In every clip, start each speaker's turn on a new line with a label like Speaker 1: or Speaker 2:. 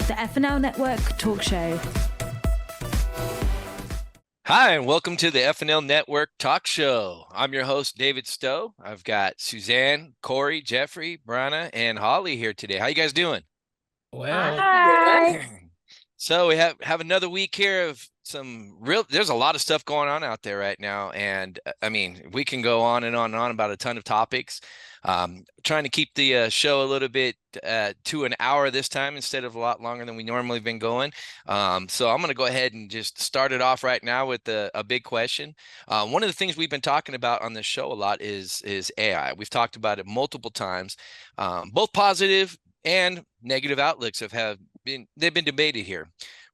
Speaker 1: the FNL Network talk show.
Speaker 2: Hi, and welcome to the FNL Network talk show. I'm your host, David Stowe. I've got Susanne, Corey, Geoffrey, Brana, and Holly here today. How you guys doing?
Speaker 3: Well,
Speaker 1: Hi.
Speaker 2: So we have another week here of there's a lot of stuff going on out there right now. And I mean, we can go on and on and on about a ton of topics. Trying to keep the show a little bit to an hour this time instead of a lot longer than we normally been going. So I'm going to go ahead and just start it off right now with a big question. One of the things we've been talking about on this show a lot is AI. We've talked about it multiple times. Both positive and negative outlooks they've been debated here.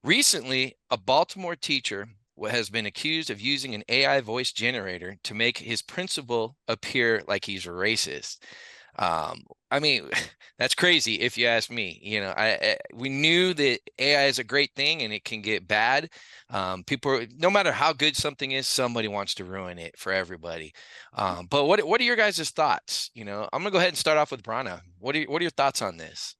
Speaker 2: Recently, a Baltimore teacher has been accused of using an AI voice generator to make his principal appear like he's racist. I mean, that's crazy if you ask me. You know, we knew that AI is a great thing and it can get bad. No matter how good something is, somebody wants to ruin it for everybody. But what are your guys' thoughts? You know, I'm gonna go ahead and start off with Brana. What are your thoughts on this?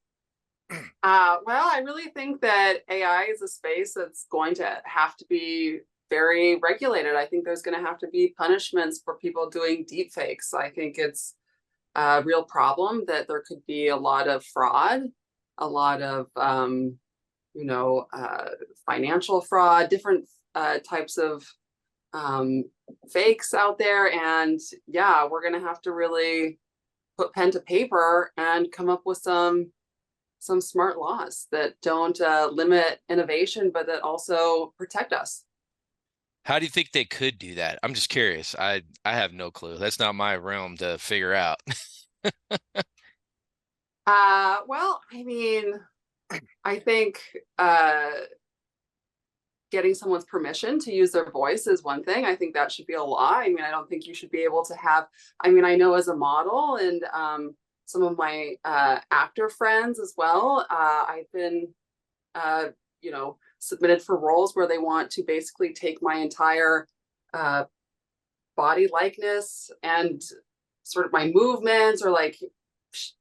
Speaker 3: well, I really think that AI is a space that's going to have to be very regulated. I think there's going to have to be punishments for people doing deep fakes. I think it's a real problem that there could be a lot of fraud, a lot of, financial fraud, different types of fakes out there. And yeah, we're going to have to really put pen to paper and come up with some smart laws that don't limit innovation, but that also protect us.
Speaker 2: How do you think they could do that? I'm just curious. I have no clue. That's not my realm to figure out.
Speaker 3: Well, I mean, I think getting someone's permission to use their voice is one thing. I think that should be a law. I mean, I don't think you should be able to have, I know as a model and some of my actor friends as well, I've been, submitted for roles where they want to basically take my entire body likeness and sort of my movements or like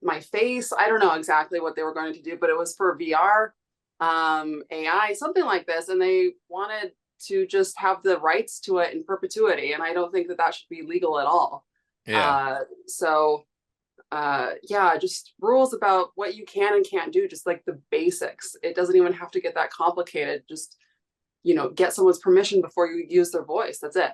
Speaker 3: my face. I don't know exactly what they were going to do, but it was for VR, AI, something like this. And they wanted to just have the rights to it in perpetuity. And I don't think that that should be legal at all.
Speaker 2: Yeah.
Speaker 3: Just rules about what you can and can't do, just like the basics. It doesn't even have to get that complicated. Just, get someone's permission before you use their voice. That's it.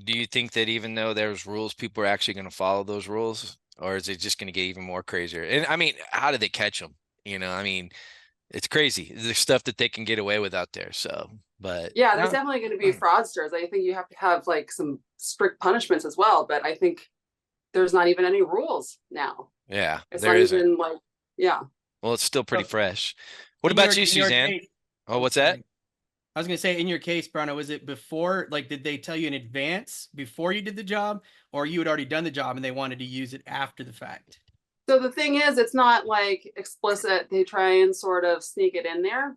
Speaker 2: Do you think that even though there's rules, people are actually going to follow those rules, or is it just going to get even more crazier? And I mean, how do they catch them? It's crazy. There's stuff that they can get away with out there. So, but
Speaker 3: yeah, there's definitely going to be fraudsters. I think you have to have like some strict punishments as well. But I think there's not even any rules now.
Speaker 2: Yeah,
Speaker 3: it's
Speaker 2: there
Speaker 3: not
Speaker 2: isn't.
Speaker 3: even like, yeah.
Speaker 2: Well, it's still pretty fresh. What about you, Susanne? What's that?
Speaker 4: I was going to say, in your case, Brana, was it before, like, did they tell you in advance before you did the job, or you had already done the job and they wanted to use it after the fact?
Speaker 3: So the thing is, it's not like explicit. They try and sort of sneak it in there.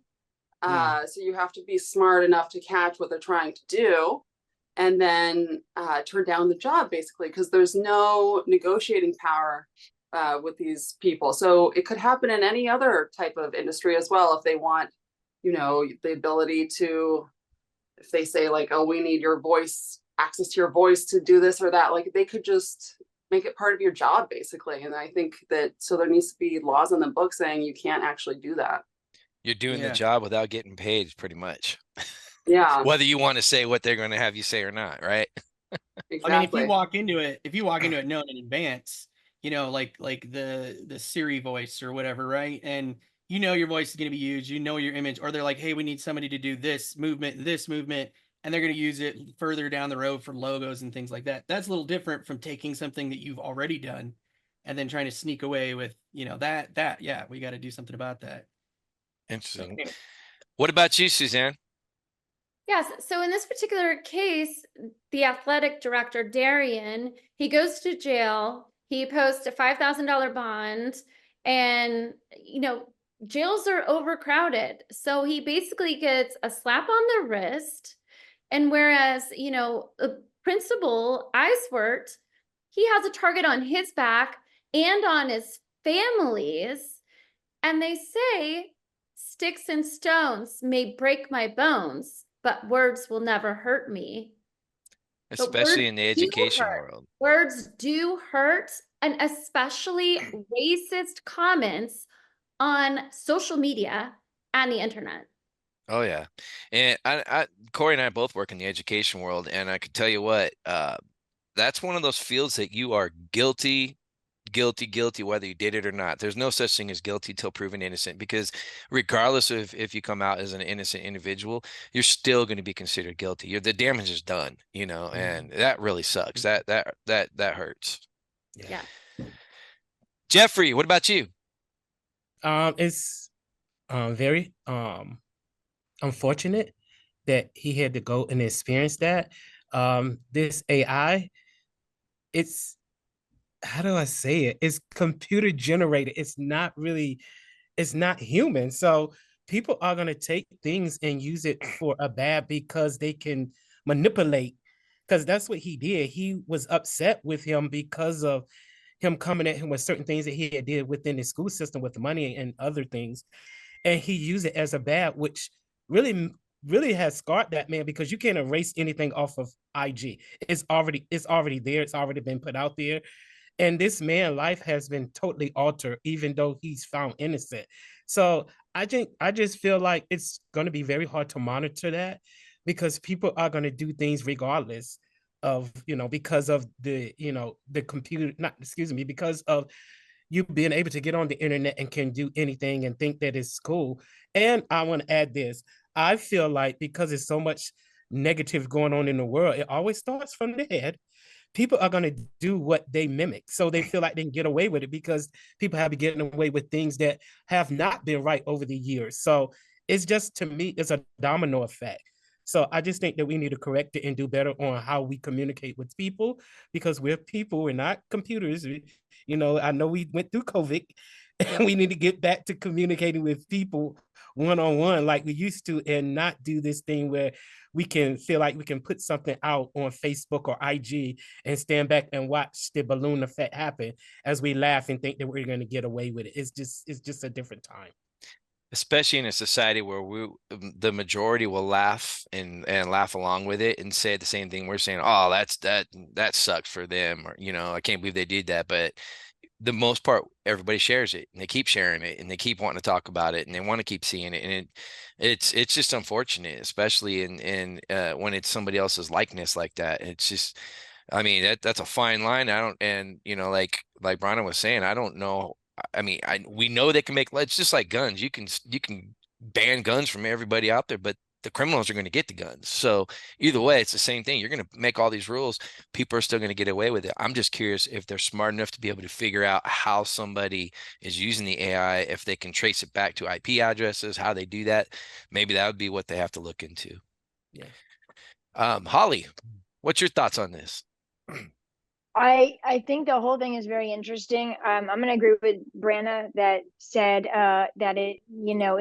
Speaker 3: So you have to be smart enough to catch what they're trying to do and then turn down the job, basically, because there's no negotiating power with these people. So it could happen in any other type of industry as well. If they want, the ability to, if they say like, oh, we need your voice, access to your voice to do this or that, like they could just make it part of your job, basically. And I think that, so there needs to be laws on the book saying you can't actually do that.
Speaker 2: You're doing the job without getting paid, pretty much.
Speaker 3: Yeah.
Speaker 2: Whether you want to say what they're going to have you say or not, right?
Speaker 3: Exactly.
Speaker 4: I mean, if you walk into it known in advance, like the Siri voice or whatever, right? And your voice is going to be used, your image, or they're like, hey, we need somebody to do this movement, and they're going to use it further down the road for logos and things like that. That's a little different from taking something that you've already done and then trying to sneak away with, that. Yeah, we got to do something about that.
Speaker 2: Interesting. What about you, Susanne?
Speaker 5: Yes. So in this particular case, the athletic director, Darian, he goes to jail. He posts a $5,000 bond, and, jails are overcrowded. So he basically gets a slap on the wrist. And whereas, Principal Eiswert, he has a target on his back and on his family's. And they say sticks and stones may break my bones, but words will never hurt me. But
Speaker 2: Especially
Speaker 5: words
Speaker 2: in the
Speaker 5: do
Speaker 2: education
Speaker 5: hurt.
Speaker 2: world.
Speaker 5: Words do hurt, and especially racist comments on social media and the internet.
Speaker 2: Oh yeah. And Corey and I both work in the education world, and I can tell you what, that's one of those fields that you are guilty, whether you did it or not. There's no such thing as guilty till proven innocent, because regardless of if you come out as an innocent individual, you're still going to be considered guilty. The damage is done, and that really sucks. That hurts.
Speaker 5: Yeah.
Speaker 2: Geoffrey, what about you?
Speaker 6: It's very unfortunate that he had to go and experience that. This AI, it's, how do I say it? It's computer generated. It's not human. So people are going to take things and use it for a bad because they can manipulate. Because that's what he did. He was upset with him because of him coming at him with certain things that he had did within the school system with the money and other things. And he used it as a bad, which really has scarred that man, because you can't erase anything off of IG. It's already there. It's already been put out there. And this man's life has been totally altered, even though he's found innocent. So I just feel like it's going to be very hard to monitor that, because people are going to do things regardless of, because of the computer, not, excuse me, because of you being able to get on the internet and can do anything and think that it's cool. And I want to add this. I feel like because there's so much negative going on in the world, it always starts from the head. People are going to do what they mimic. So they feel like they can get away with it because people have been getting away with things that have not been right over the years. So it's just, to me, it's a domino effect. So I just think that we need to correct it and do better on how we communicate with people, because we're people, we're not computers. I know we went through COVID and we need to get back to communicating with people one-on-one like we used to, and not do this thing where we can feel like we can put something out on Facebook or IG and stand back and watch the balloon effect happen as we laugh and think that we're going to get away with it. It's just a different time.
Speaker 2: Especially in a society where the majority will laugh and laugh along with it and say the same thing we're saying. Oh, that sucks for them, or I can't believe they did that. But the most part, everybody shares it, and they keep sharing it, and they keep wanting to talk about it, and they want to keep seeing it, and it's just unfortunate, especially in when it's somebody else's likeness like that. It's just, I mean, that's a fine line. Like Brana was saying, I don't know. I mean, we know they can make, it's just like guns. You can ban guns from everybody out there, but the criminals are going to get the guns. So either way, it's the same thing. You're going to make all these rules. People are still going to get away with it. I'm just curious if they're smart enough to be able to figure out how somebody is using the AI, if they can trace it back to IP addresses, how they do that. Maybe that would be what they have to look into.
Speaker 6: Yeah.
Speaker 2: Holly, what's your thoughts on this?
Speaker 7: I think the whole thing is very interesting. I'm going to agree with Brana that said that it,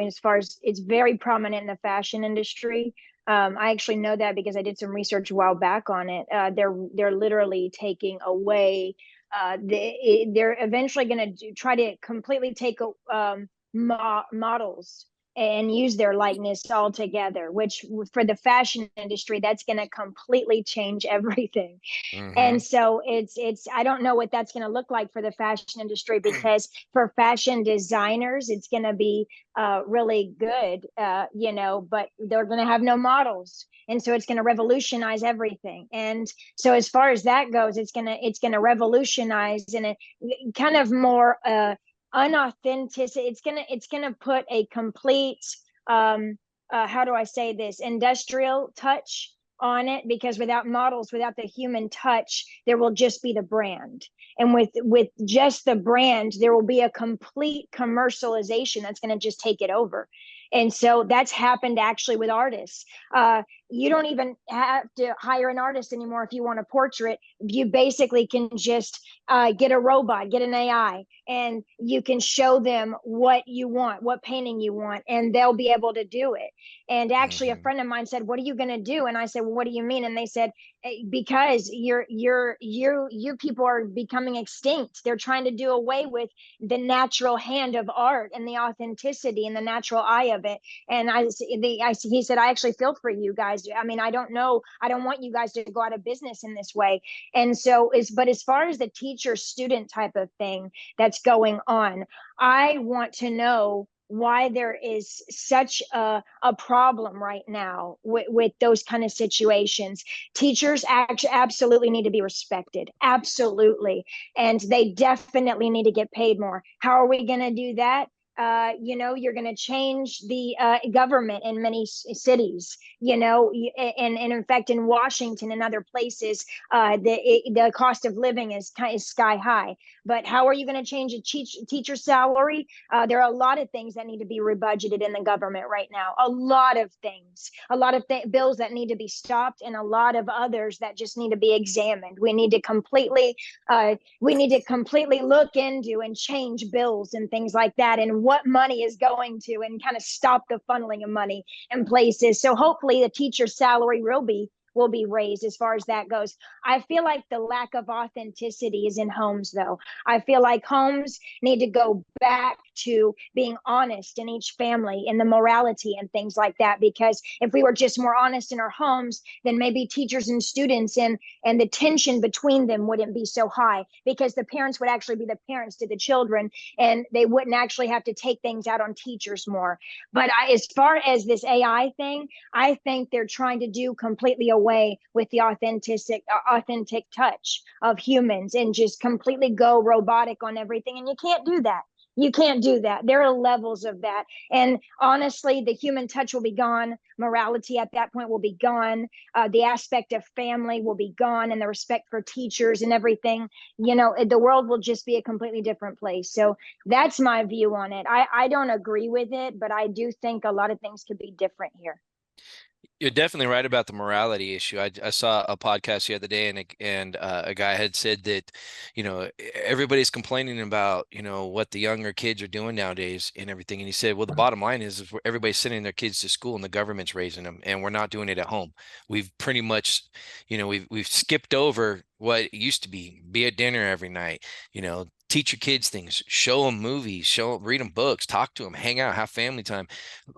Speaker 7: as far as it's very prominent in the fashion industry. I actually know that because I did some research a while back on it. They're literally taking away. They're eventually going to try to completely take models and use their likeness altogether, which for the fashion industry, that's going to completely change everything.
Speaker 2: Mhm.
Speaker 7: And so it's I don't know what that's going to look like for the fashion industry, because for fashion designers, it's going to be really good, but they're going to have no models. And so it's going to revolutionize everything. And so as far as that goes, it's going to revolutionize in a kind of more unauthentic. It's gonna put a complete how do I say this, industrial touch on it, because without models, without the human touch, there will just be the brand. And with just the brand, there will be a complete commercialization that's going to just take it over. And so that's happened actually with artists. You don't even have to hire an artist anymore if you want a portrait. You basically can just get a robot, get an AI, and you can show them what you want, what painting you want, and they'll be able to do it. And actually, a friend of mine said, "What are you going to do?" And I said, "Well, what do you mean?" And they said, "Because you people are becoming extinct. They're trying to do away with the natural hand of art and the authenticity and the natural eye of of it. And he said, I actually feel for you guys. I mean, I don't want you guys to go out of business in this way. And so but as far as the teacher student type of thing that's going on, I want to know why there is such a problem right now with those kind of situations. Teachers absolutely need to be respected. Absolutely. And they definitely need to get paid more. How are we going to do that? You're going to change the government in many cities, and in fact, in Washington and other places, the cost of living is sky high. But how are you going to change a teacher salary? There are a lot of things that need to be rebudgeted in the government right now. A lot of things, bills that need to be stopped, and a lot of others that just need to be examined. We need to completely look into and change bills and things like that, and what money is going to, and kind of stop the funneling of money in places. So hopefully the teacher salary will be raised as far as that goes. I feel like the lack of authenticity is in homes, though. I feel like homes need to go back to being honest in each family, in the morality and things like that, because if we were just more honest in our homes, then maybe teachers and students and the tension between them wouldn't be so high, because the parents would actually be the parents to the children, and they wouldn't actually have to take things out on teachers more. But as far as this AI thing, I think they're trying to do completely away with the authentic touch of humans and just completely go robotic on everything. And you can't do that. You can't do that. There are levels of that. And honestly, the human touch will be gone. Morality at that point will be gone. The aspect of family will be gone, and the respect for teachers and everything. The world will just be a completely different place. So that's my view on it. I don't agree with it, but I do think a lot of things could be different here.
Speaker 2: You're definitely right about the morality issue. I saw a podcast the other day, and a guy had said that, everybody's complaining about, what the younger kids are doing nowadays and everything. And he said, well, the bottom line is everybody's sending their kids to school and the government's raising them, and we're not doing it at home. We've pretty much, we've skipped over what it used to be at dinner every night, teach your kids things, show them movies, read them books, talk to them, hang out, have family time.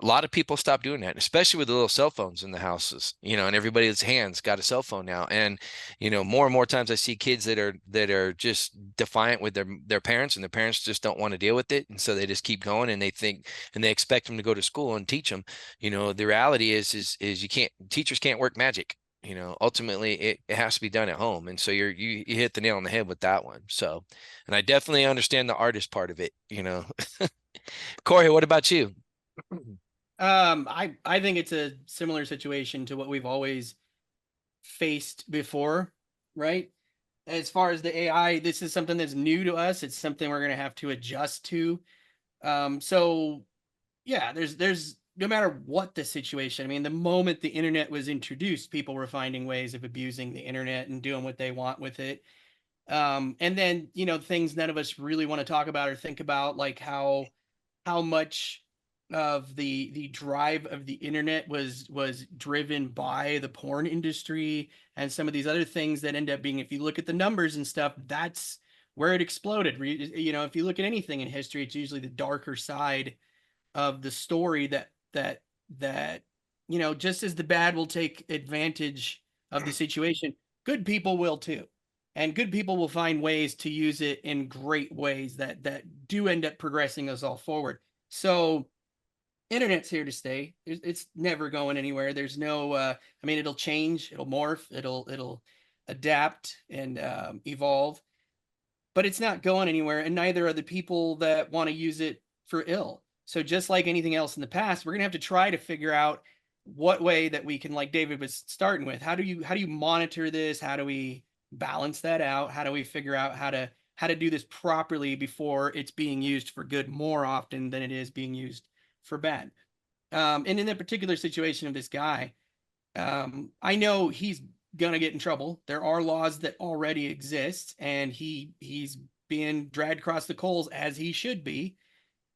Speaker 2: A lot of people stop doing that, especially with the little cell phones in the houses, and everybody's hands got a cell phone now. And, more and more times I see kids that are just defiant with their parents, and their parents just don't want to deal with it. And so they just keep going, and they expect them to go to school and teach them. The reality is teachers can't work magic. Ultimately it has to be done at home. And so you hit the nail on the head with that one. So, and I definitely understand the artist part of it, Corey, what about you?
Speaker 4: I think it's a similar situation to what we've always faced before, right? As far as the AI, this is something that's new to us. It's something we're going to have to adjust to. So yeah, there's no matter what the situation. I mean, the moment the internet was introduced, people were finding ways of abusing the internet and doing what they want with it. And then, things none of us really want to talk about or think about, like how much of the drive of the internet was driven by the porn industry and some of these other things that end up being, if you look at the numbers and stuff, that's where it exploded. If you look at anything in history, it's usually the darker side of the story that just as the bad will take advantage of the situation, good people will too. And good people will find ways to use it in great ways that do end up progressing us all forward. So internet's here to stay. It's never going anywhere. There's no, it'll change, it'll morph, it'll adapt and evolve, but it's not going anywhere. And neither are the people that want to use it for ill. So just like anything else in the past, we're going to have to try to figure out what way that we can, like David was starting with, how do you monitor this? How do we balance that out? How do we figure out how to do this properly before it's being used for good more often than it is being used for bad? And in the particular situation of this guy, I know he's going to get in trouble. There are laws that already exist, and he's being dragged across the coals, as he should be,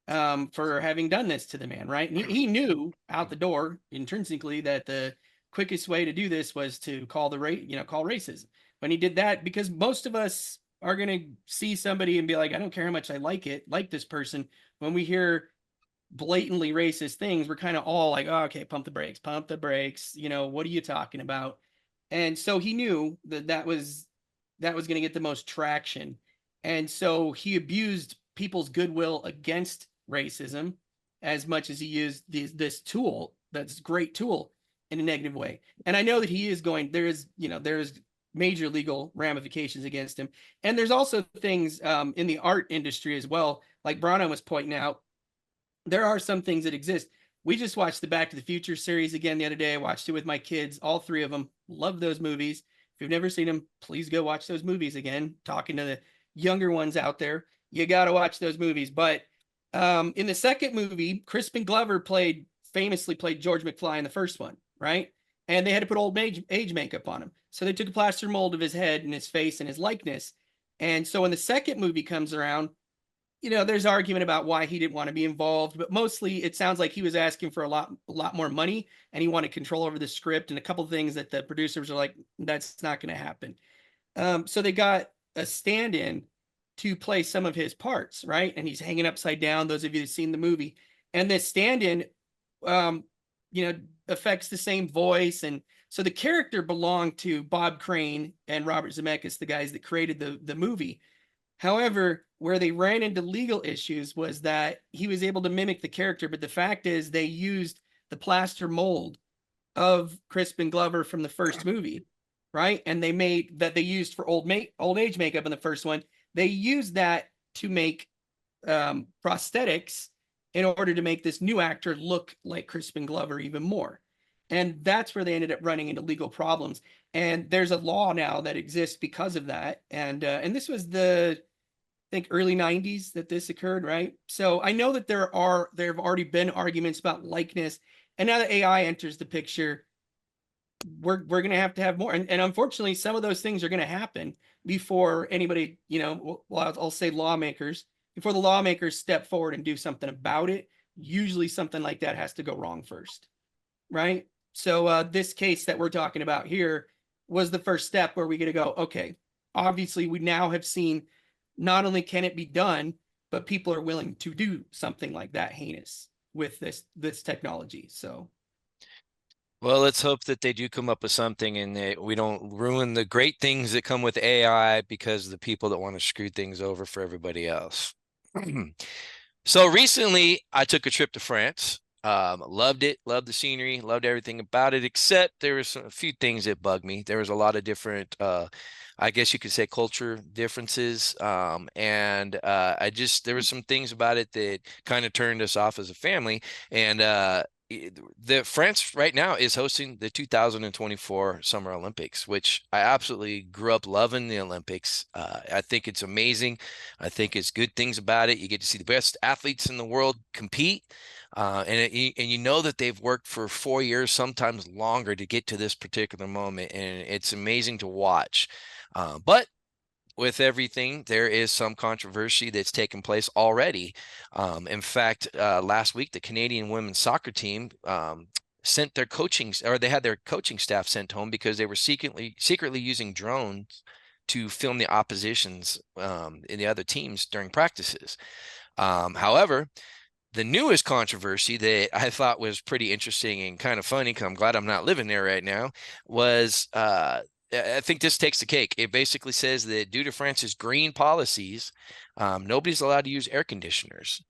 Speaker 4: for having done this to the man, right? And he knew out the door intrinsically that the quickest way to do this was to call racism. When he did that, because most of us are going to see somebody and be like, I don't care how much I like this person. When we hear blatantly racist things, we're kind of all like, oh, okay, pump the brakes. You know, what are you talking about? And so he knew that was going to get the most traction. And so he abused people's goodwill against racism as much as he used this tool, that's a great tool, in a negative way. And I know that he is going, there's major legal ramifications against him. And there's also things in the art industry as well, like Brana was pointing out, there are some things that exist. We just watched the Back to the Future series again the other day. I watched it with my kids, all three of them. Love those movies. If you've never seen them, please go watch those movies again. Talking to the younger ones out there, you got to watch those movies. But in the second movie, Crispin Glover famously played George McFly in the first one, right? And they had to put old age makeup on him. So they took a plaster mold of his head and his face and his likeness. And so when the second movie comes around, there's argument about why he didn't want to be involved, but mostly it sounds like he was asking for a lot more money, and he wanted control over the script and a couple of things that the producers are like, that's not going to happen. So they got a stand-in to play some of his parts, right? And he's hanging upside down. Those of you who've seen the movie, and this stand-in, affects the same voice, and so the character belonged to Bob Crane and Robert Zemeckis, the guys that created the movie. However, where they ran into legal issues was that he was able to mimic the character, but the fact is they used the plaster mold of Crispin Glover from the first movie, right? And they used for old age makeup in the first one. They used that to make prosthetics in order to make this new actor look like Crispin Glover even more. And that's where they ended up running into legal problems. And there's a law now that exists because of that. And this was I think early 90s that this occurred, right? So I know that there have already been arguments about likeness. And now that AI enters the picture, we're going to have more. And unfortunately, some of those things are going to happen before anybody, I'll say lawmakers, before the lawmakers step forward and do something about it. Usually something like that has to go wrong first, right? So this case that we're talking about here was the first step where we get to go, okay, obviously we now have seen not only can it be done, but people are willing to do something like that heinous with this technology. So,
Speaker 2: well, let's hope that they do come up with something and we don't ruin the great things that come with AI because of the people that want to screw things over for everybody else. So recently I took a trip to France. Loved it, loved the scenery, loved everything about it, except there was a few things that bugged me. There was a lot of different, I guess you could say, culture differences. There were some things about it that kind of turned us off as a family. And the France right now is hosting the 2024 Summer Olympics, which I absolutely grew up loving the Olympics. I think it's amazing. I think it's good things about it. You get to see the best athletes in the world compete. And you know that they've worked for 4 years, sometimes longer, to get to this particular moment, and it's amazing to watch. But with everything, there is some controversy that's taken place already. In fact, last week, the Canadian women's soccer team sent their they had their coaching staff sent home because they were secretly using drones to film the oppositions in the other teams during practices. However, the newest controversy that I thought was pretty interesting and kind of funny, because I'm glad I'm not living there right now, was I think this takes the cake. It basically says that due to France's green policies, nobody's allowed to use air conditioners.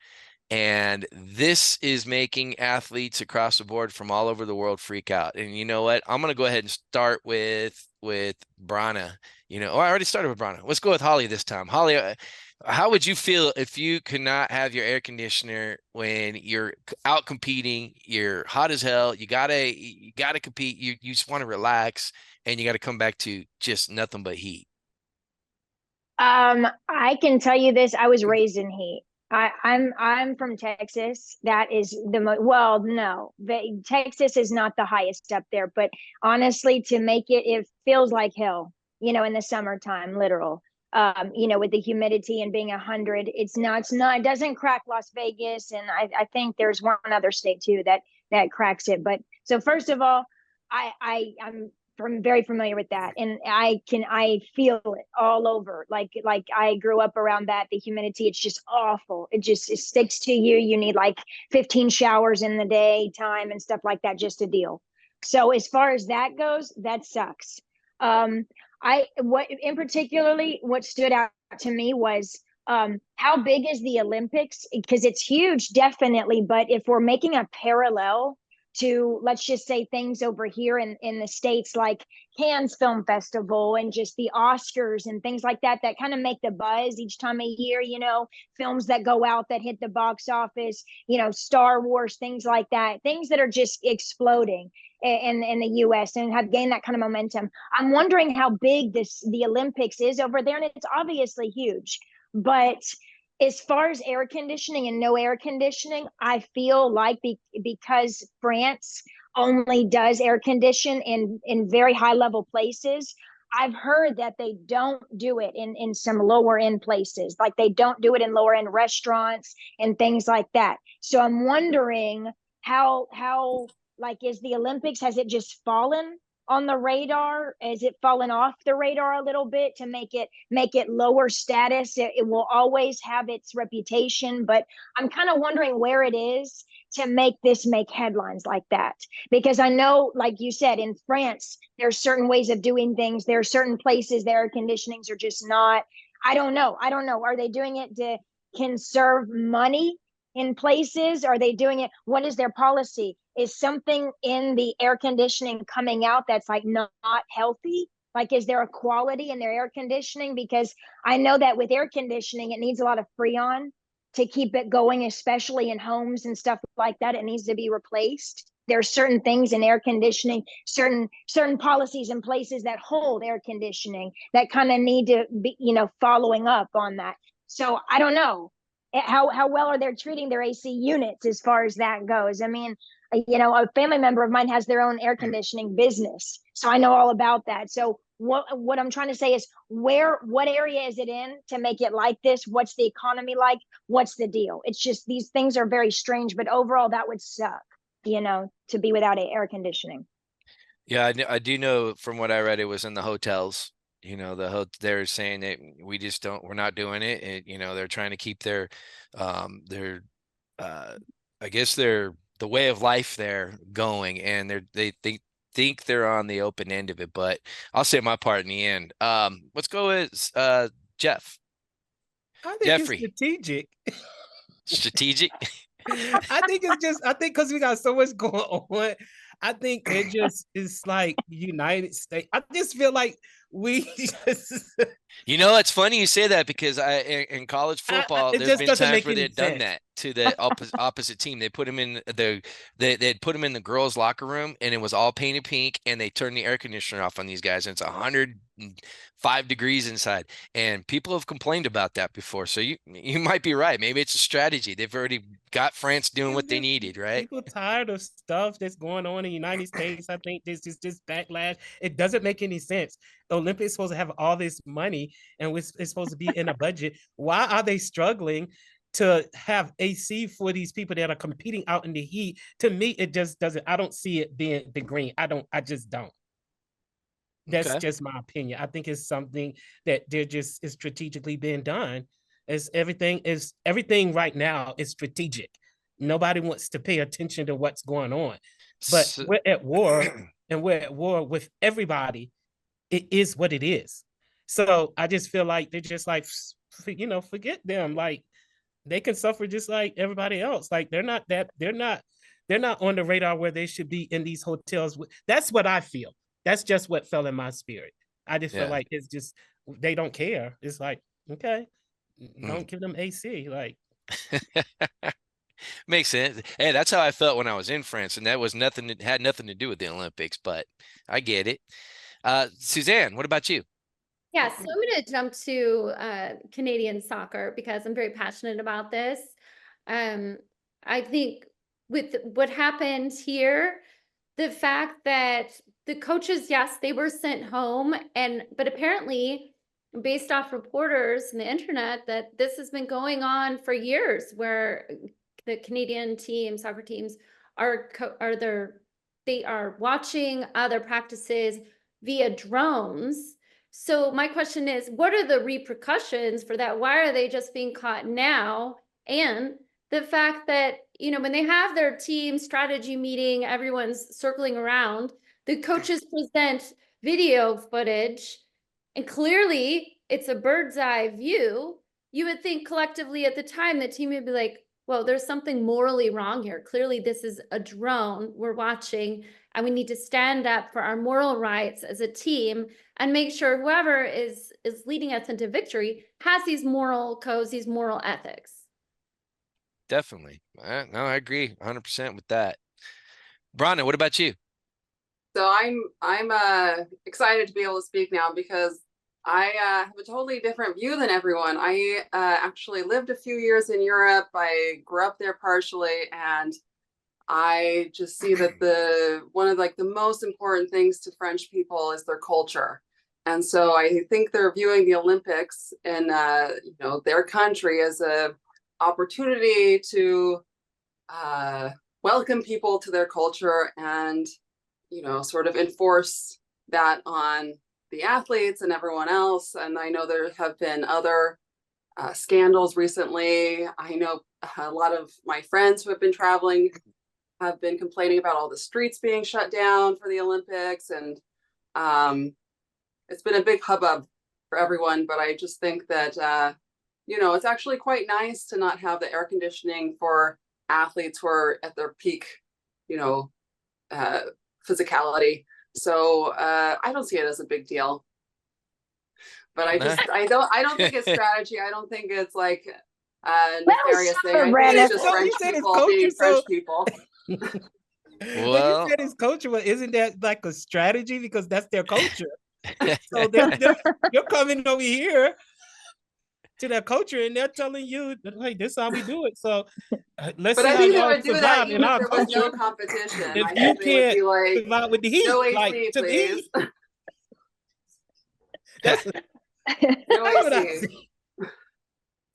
Speaker 2: And this is making athletes across the board from all over the world freak out. And you know what? I'm going to go ahead and start with Brana. I already started with Brana. Let's go with Holly this time. Holly, how would you feel if you could not have your air conditioner when you're out competing? You're hot as hell. You gotta compete. You just want to relax, and you got to come back to just nothing but heat.
Speaker 7: I can tell you this: I was raised in heat. I'm from Texas. That is Texas is not the highest up there, but honestly, to make it feels like hell. In the summertime, literal. With the humidity and being 100, it doesn't crack Las Vegas. And I think there's one other state too that cracks it. But so first of all, I'm very familiar with that, and I feel it all over. Like I grew up around that. The humidity, it's just awful. It sticks to you. You need like 15 showers in the day time and stuff like that just to deal. So as far as that goes, that sucks. What stood out to me was how big is the Olympics? Because it's huge, definitely. But if we're making a parallel to, let's just say, things over here in the States, like Cannes Film Festival and just the Oscars and things like that, that kind of make the buzz each time a year, films that go out that hit the box office, Star Wars, things like that, things that are just exploding in the US and have gained that kind of momentum. I'm wondering how big the Olympics is over there, and it's obviously huge. But as far as air conditioning and no air conditioning, I feel like because France only does air condition in very high level places, I've heard that they don't do it in some lower end places. Like they don't do it in lower end restaurants and things like that. So I'm wondering how like, is the Olympics, has it just fallen on the radar? Is it fallen off the radar a little bit to make it lower status? It will always have its reputation, but I'm kind of wondering where it is to make headlines like that. Because I know, like you said, in France, there's certain ways of doing things. There are certain places the air conditionings are just not. I don't know. Are they doing it to conserve money in places? Are they doing it? What is their policy? Is something in the air conditioning coming out that's like not healthy? Like, is there a quality in their air conditioning? Because I know that with air conditioning, it needs a lot of Freon to keep it going, especially in homes and stuff like that. It needs to be replaced. There are certain things in air conditioning, certain policies in places that hold air conditioning that kind of need to be, following up on that. So I don't know how well are they treating their AC units as far as that goes. I mean, a family member of mine has their own air conditioning business, so I know all about that. So what I'm trying to say is, what area is it in to make it like this? What's the economy like? What's the deal? It's just, these things are very strange, but overall that would suck, to be without air conditioning.
Speaker 2: Yeah, I do know from what I read, it was in the hotels. They're saying that we're not doing it. They're trying to keep their I guess the way of life there going, and they think they're on the open end of it, but I'll say my part in the end. Let's go with Jeff.
Speaker 6: I think
Speaker 2: Geoffrey.
Speaker 6: it's strategic.
Speaker 2: Strategic.
Speaker 6: I think because we got so much going on, I think it just is like United States. I just feel like we just.
Speaker 2: It's funny you say that, because in college football, there's been times where they've done that to the opposite team. They put them in they'd put them in the girls' locker room, and it was all painted pink, and they turned the air conditioner off on these guys, and it's 105 degrees inside, and people have complained about that before. So you might be right. Maybe it's a strategy. They've already got France doing what they needed, right?
Speaker 6: People tired of stuff that's going on in the United States. I think this is just backlash. It doesn't make any sense. The Olympics supposed to have all this money, and it's supposed to be in a budget. Why are they struggling to have AC for these people that are competing out in the heat? To me, it just doesn't. I don't see it being the green. I just don't. That's just my opinion. I think it's something that is strategically being done. Everything right now is strategic. Nobody wants to pay attention to what's going on. But we're at war, and we're at war with everybody. It is what it is. So I just feel like they're just like, forget them. Like, they can suffer just like everybody else. Like, they're not on the radar where they should be in these hotels. That's what I feel. That's just what fell in my spirit. I just feel like it's just, they don't care. It's like, okay, don't give them AC. Like,
Speaker 2: makes sense. Hey, that's how I felt when I was in France, and that had nothing to do with the Olympics, but I get it. Susanne, what about you?
Speaker 5: Yeah, so I'm going to jump to Canadian soccer because I'm very passionate about this. I think with what happened here, the fact that the coaches, yes, they were sent home, but apparently, based off reporters and the internet, that this has been going on for years, where the Canadian soccer teams they are watching other practices, via drones. So my question is, what are the repercussions for that? Why are they just being caught now? And the fact that, you know, when they have their team strategy meeting, everyone's circling around, the coaches present video footage, and clearly it's a bird's eye view. You would think collectively at the time the team would be like, well, there's something morally wrong here. Clearly this is a drone we're watching, and we need to stand up for our moral rights as a team and make sure whoever is leading us into victory has these moral codes, these moral ethics.
Speaker 2: Definitely. No, I agree 100% with that. Brana, what about you?
Speaker 3: So I'm excited to be able to speak now because I have a totally different view than everyone. I actually lived a few years in Europe. I grew up there partially, and I just see that one of like the most important things to French people is their culture. And so I think they're viewing the Olympics in you know, their country as a opportunity to welcome people to their culture and, you know, sort of enforce that on the athletes and everyone else. And I know there have been other scandals recently. I know a lot of my friends who have been traveling have been complaining about all the streets being shut down for the Olympics. And it's been a big hubbub for everyone. But I just think that, you know, it's actually quite nice to not have the air conditioning for athletes who are at their peak, you know, physicality. So I don't see it as a big deal. But I don't think it's strategy. I don't think it's like a nefarious thing. I think it's just French people being French people.
Speaker 2: Well,
Speaker 6: you said it's culture, but isn't that like a strategy because that's their culture? So you're coming over here to their culture and they're telling you, like, this is how we do it. So let's see
Speaker 3: I
Speaker 6: how
Speaker 3: think they
Speaker 6: y'all
Speaker 3: would do that
Speaker 6: survive
Speaker 3: even
Speaker 6: in
Speaker 3: if
Speaker 6: our
Speaker 3: there was no
Speaker 6: culture.
Speaker 3: competition.
Speaker 6: If
Speaker 3: I
Speaker 6: you
Speaker 3: think they would be
Speaker 6: can't
Speaker 3: like,
Speaker 6: survive with the heat,
Speaker 3: no AC,
Speaker 6: like to
Speaker 3: please.
Speaker 6: me, that's
Speaker 3: No
Speaker 6: what I
Speaker 3: AC.
Speaker 6: see.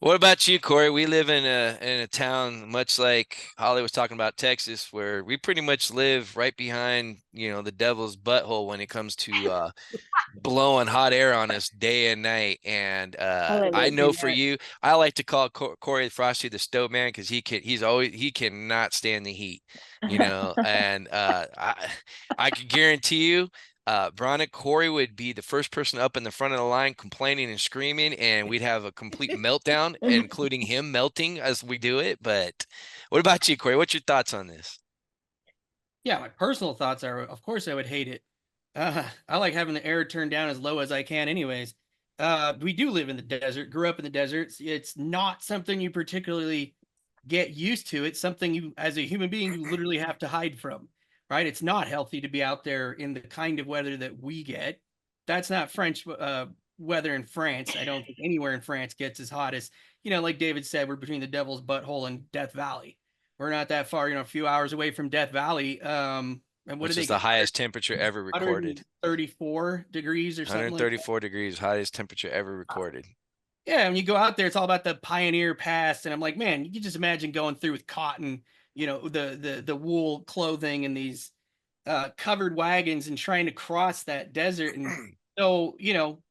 Speaker 2: what about you, Corey? We live in a town much like Holly was talking about, Texas, where we pretty much live right behind, you know, the devil's butthole when it comes to blowing hot air on us day and night. And I know for you, I like to call Corey Frosty the stove man because he cannot stand the heat, you know. And I can guarantee you, Brana, Corey would be the first person up in the front of the line complaining and screaming, and we'd have a complete meltdown, including him melting as we do it. But what about you, Corey? What's your thoughts on this?
Speaker 4: Yeah, my personal thoughts are, of course, I would hate it. I like having the air turned down as low as I can anyways. We do live in the desert, grew up in the desert. It's not something you particularly get used to. It's something you, as a human being, you literally have to hide from, right? It's not healthy to be out there in the kind of weather that we get. That's not French weather in France. I don't think anywhere in France gets as hot as, you know, like David said, we're between the Devil's Butthole and Death Valley. We're not that far, you know, a few hours away from Death Valley. And what
Speaker 2: Which
Speaker 4: do they
Speaker 2: is the
Speaker 4: get?
Speaker 2: highest temperature ever recorded.
Speaker 4: 134 degrees or something.
Speaker 2: 134 degrees, highest temperature ever recorded.
Speaker 4: Yeah, when you go out there, it's all about the Pioneer Pass, and I'm like, man, you can just imagine going through with cotton, you know, the wool clothing and these covered wagons and trying to cross that desert. And so, you know,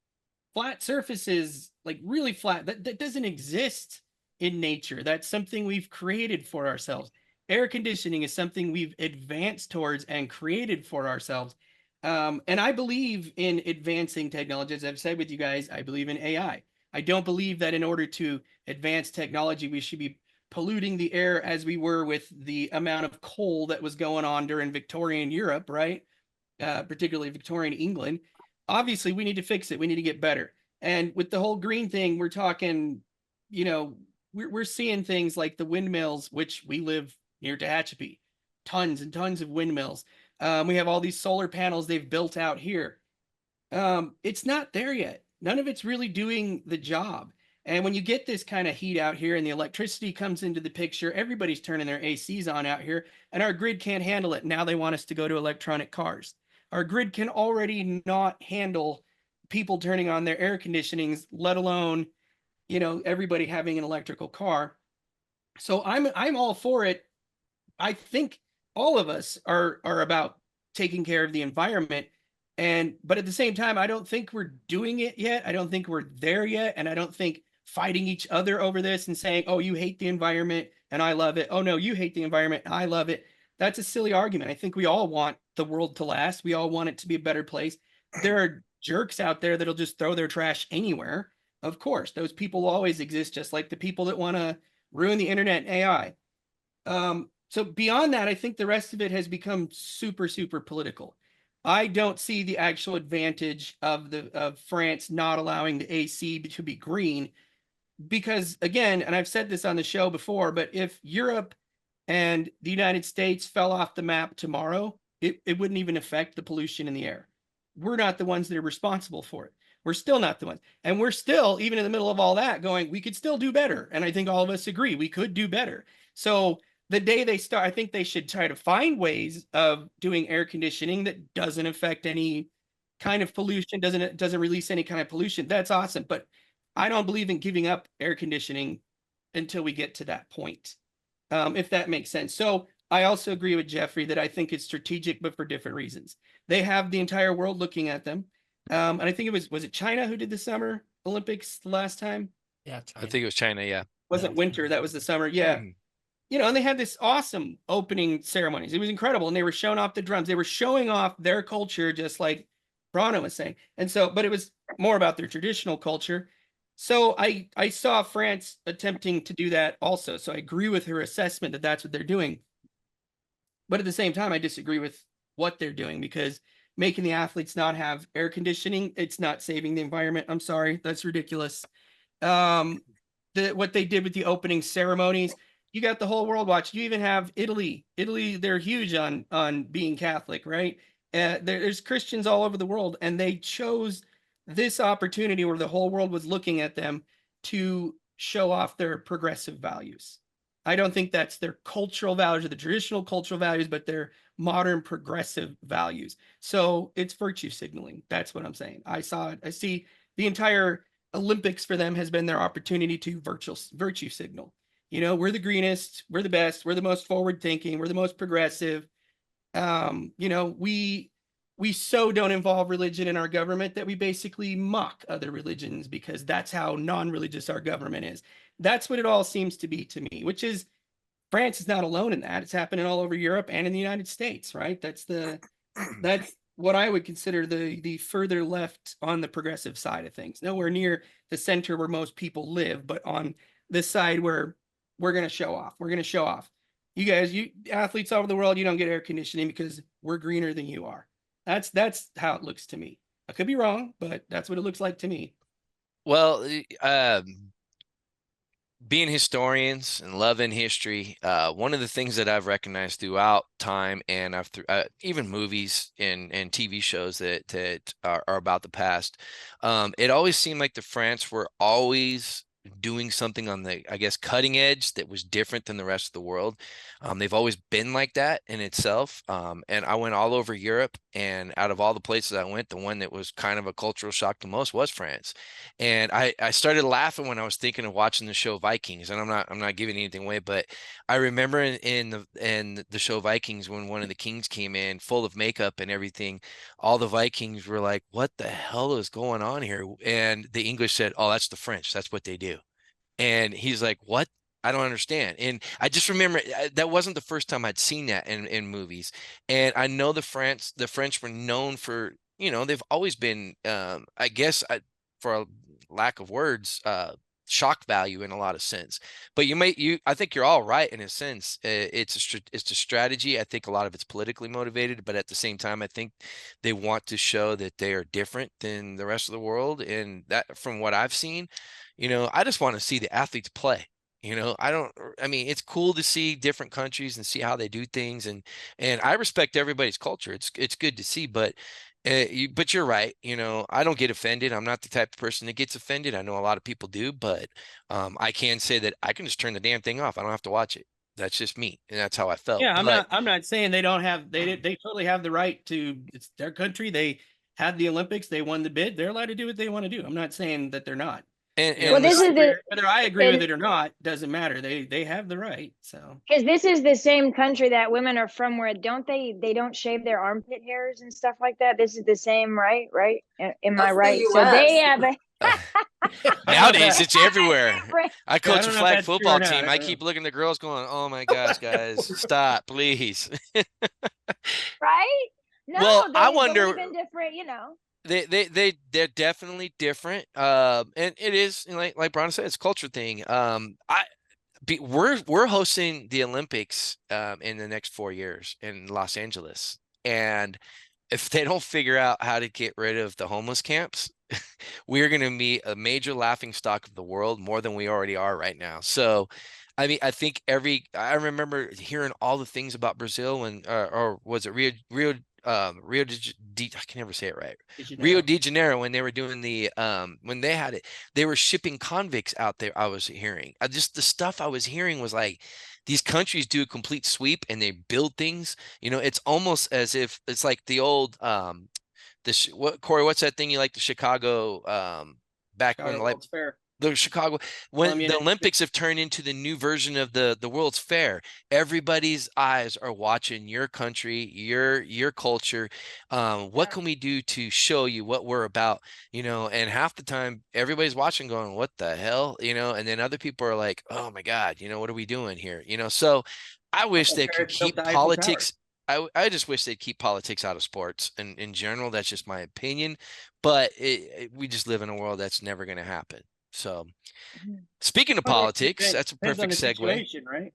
Speaker 4: flat surfaces, like really flat, that doesn't exist in nature. That's something we've created for ourselves. Air conditioning is something we've advanced towards and created for ourselves. And I believe in advancing technology. As I've said with you guys, I believe in AI. I don't believe that in order to advance technology, we should be polluting the air as we were with the amount of coal that was going on during Victorian Europe, right? Particularly Victorian England. Obviously, we need to fix it. We need to get better. And with the whole green thing, we're talking, you know, we're seeing things like the windmills, which we live near Tehachapi, tons and tons of windmills. We have all these solar panels they've built out here. It's not there yet. None of it's really doing the job. And when you get this kind of heat out here and the electricity comes into the picture, everybody's turning their ACs on out here, and our grid can't handle it. Now they want us to go to electronic cars. Our grid can already not handle people turning on their air conditionings, let alone, you know, everybody having an electrical car. So I'm all for it. I think all of us are about taking care of the environment. But at the same time, I don't think we're doing it yet. I don't think we're there yet. And I don't think fighting each other over this and saying, oh, you hate the environment and I love it. Oh, no, you hate the environment and I love it. That's a silly argument. I think we all want the world to last. We all want it to be a better place. There are jerks out there that'll just throw their trash anywhere. Of course, those people will always exist, just like the people that want to ruin the internet and AI. So beyond that, I think the rest of it has become super, super political. I don't see the actual advantage of France not allowing the AC to be green, because again, and I've said this on the show before, but if Europe and the United States fell off the map tomorrow, it wouldn't even affect the pollution in the air. We're not the ones that are responsible for it. We're still not the ones. And we're still, even in the middle of all that, going, we could still do better. And I think all of us agree we could do better. So the day they start, I think they should try to find ways of doing air conditioning that doesn't affect any kind of pollution, doesn't release any kind of pollution. That's awesome. But I don't believe in giving up air conditioning until we get to that point, if that makes sense. So I also agree with Geoffrey that I think it's strategic, but for different reasons. They have the entire world looking at them. And I think it was it China who did the Summer Olympics the last time?
Speaker 6: Yeah,
Speaker 2: I think it was China. Yeah.
Speaker 4: Wasn't winter, that was the summer. Yeah. You know, and they had this awesome opening ceremonies. It was incredible. And they were showing off the drums. They were showing off their culture, just like Brana was saying. And so, but it was more about their traditional culture. So I saw France attempting to do that also. So I agree with her assessment that that's what they're doing. But at the same time, I disagree with what they're doing, because making the athletes not have air conditioning, it's not saving the environment. I'm sorry, that's ridiculous. What they did with the opening ceremonies, you got the whole world watching. You even have Italy. Italy, they're huge on being Catholic, right? There's Christians all over the world, and they chose this opportunity where the whole world was looking at them to show off their progressive values. I don't think that's their cultural values or the traditional cultural values, but their modern progressive values. So it's virtue signaling. That's what I'm saying. I saw it. I see the entire Olympics for them has been their opportunity to virtue signal. You know, we're the greenest, we're the best, we're the most forward thinking, we're the most progressive. You know, we so don't involve religion in our government that we basically mock other religions, because that's how non-religious our government is. That's what it all seems to be to me, which is France is not alone in that. It's happening all over Europe and in the United States, right? That's what I would consider the further left on the progressive side of things. Nowhere near the center where most people live, but on this side where we're going to show off. We're going to show off. You guys, you athletes all over the world, you don't get air conditioning because we're greener than you are. That's how it looks to me. I could be wrong, but that's what it looks like to me.
Speaker 2: Well, being historians and loving history, one of the things that I've recognized throughout time, and even movies and TV shows that are about the past, it always seemed like the France were always doing something on the, I guess, cutting edge that was different than the rest of the world. They've always been like that in itself. And I went all over Europe, and out of all the places I went, the one that was kind of a cultural shock the most was France. And I started laughing when I was thinking of watching the show Vikings, and I'm not giving anything away, but I remember in the show Vikings, when one of the kings came in full of makeup and everything, all the Vikings were like, what the hell is going on here? And the English said, oh, that's the French. That's what they do. And he's like, what? I don't understand. And I just remember that wasn't the first time I'd seen that in movies. And I know the French were known for, you know, they've always been, I guess, for a lack of words, shock value in a lot of sense. But I think you're all right in a sense. It's a strategy. I think a lot of it's politically motivated, but at the same time, I think they want to show that they are different than the rest of the world. And that, from what I've seen, you know, I just want to see the athletes play. You know, I mean, it's cool to see different countries and see how they do things. And I respect everybody's culture. It's good to see, but you're right. You know, I don't get offended. I'm not the type of person that gets offended. I know a lot of people do, but I can say that I can just turn the damn thing off. I don't have to watch it. That's just me. And that's how I felt.
Speaker 4: Yeah. I'm not saying they don't have, they totally have the right to, it's their country. They had the Olympics. They won the bid. They're allowed to do what they want to do. I'm not saying that they're not.
Speaker 2: And
Speaker 7: Well, this is the
Speaker 4: whether I agree with
Speaker 7: and-
Speaker 4: it or not doesn't matter. They have the right. So
Speaker 7: because this is the same country that women are from, where they don't shave their armpit hairs and stuff like that. This is the same, right? Right? Am I
Speaker 3: That's the
Speaker 7: right? So
Speaker 3: US.
Speaker 7: they have a
Speaker 2: nowadays it's everywhere.
Speaker 7: Right.
Speaker 2: I
Speaker 4: I
Speaker 2: coach a
Speaker 4: don't know if
Speaker 2: flag
Speaker 4: that's true or
Speaker 2: football
Speaker 4: not.
Speaker 2: team.
Speaker 4: I
Speaker 2: I
Speaker 4: don't
Speaker 2: keep
Speaker 4: know.
Speaker 2: looking at the girls going, "Oh my gosh, guys, stop, please."
Speaker 7: right? No,
Speaker 2: Well, I
Speaker 7: they
Speaker 2: wonder.
Speaker 7: believe in different,
Speaker 2: They're definitely different. And it is, you know, like Brana said, it's a culture thing. We're hosting the Olympics in the next 4 years in Los Angeles, and if they don't figure out how to get rid of the homeless camps, we're going to be a major laughing stock of the world, more than we already are right now. So, I mean, I think I remember hearing all the things about Brazil when, or was it I can never say it right. Rio de Janeiro, when they were doing when they had it, they were shipping convicts out there. I was hearing, just the stuff I was hearing was like, these countries do a complete sweep and they build things. You know, it's almost as if it's like the old, Corey, what's that thing you like, the Chicago, back when
Speaker 4: Chicago
Speaker 2: like
Speaker 4: World's Fair.
Speaker 2: the Chicago, when the
Speaker 4: Communist.
Speaker 2: Olympics have turned into the new version of the World's Fair, everybody's eyes are watching your country, your culture. What can we do to show you what we're about? You know, and half the time everybody's watching going, what the hell? You know, and then other people are like, oh my God, you know, what are we doing here? You know, so I wish they could
Speaker 4: Paris built
Speaker 2: keep
Speaker 4: the Eiffel Tower.
Speaker 2: politics. I just wish they'd keep politics out of sports, and in general, that's just my opinion. But we just live in a world that's never going to happen. So, speaking of
Speaker 4: Well, it
Speaker 2: politics, that's a
Speaker 4: depends on
Speaker 2: perfect
Speaker 4: the
Speaker 2: segue.
Speaker 4: situation, right?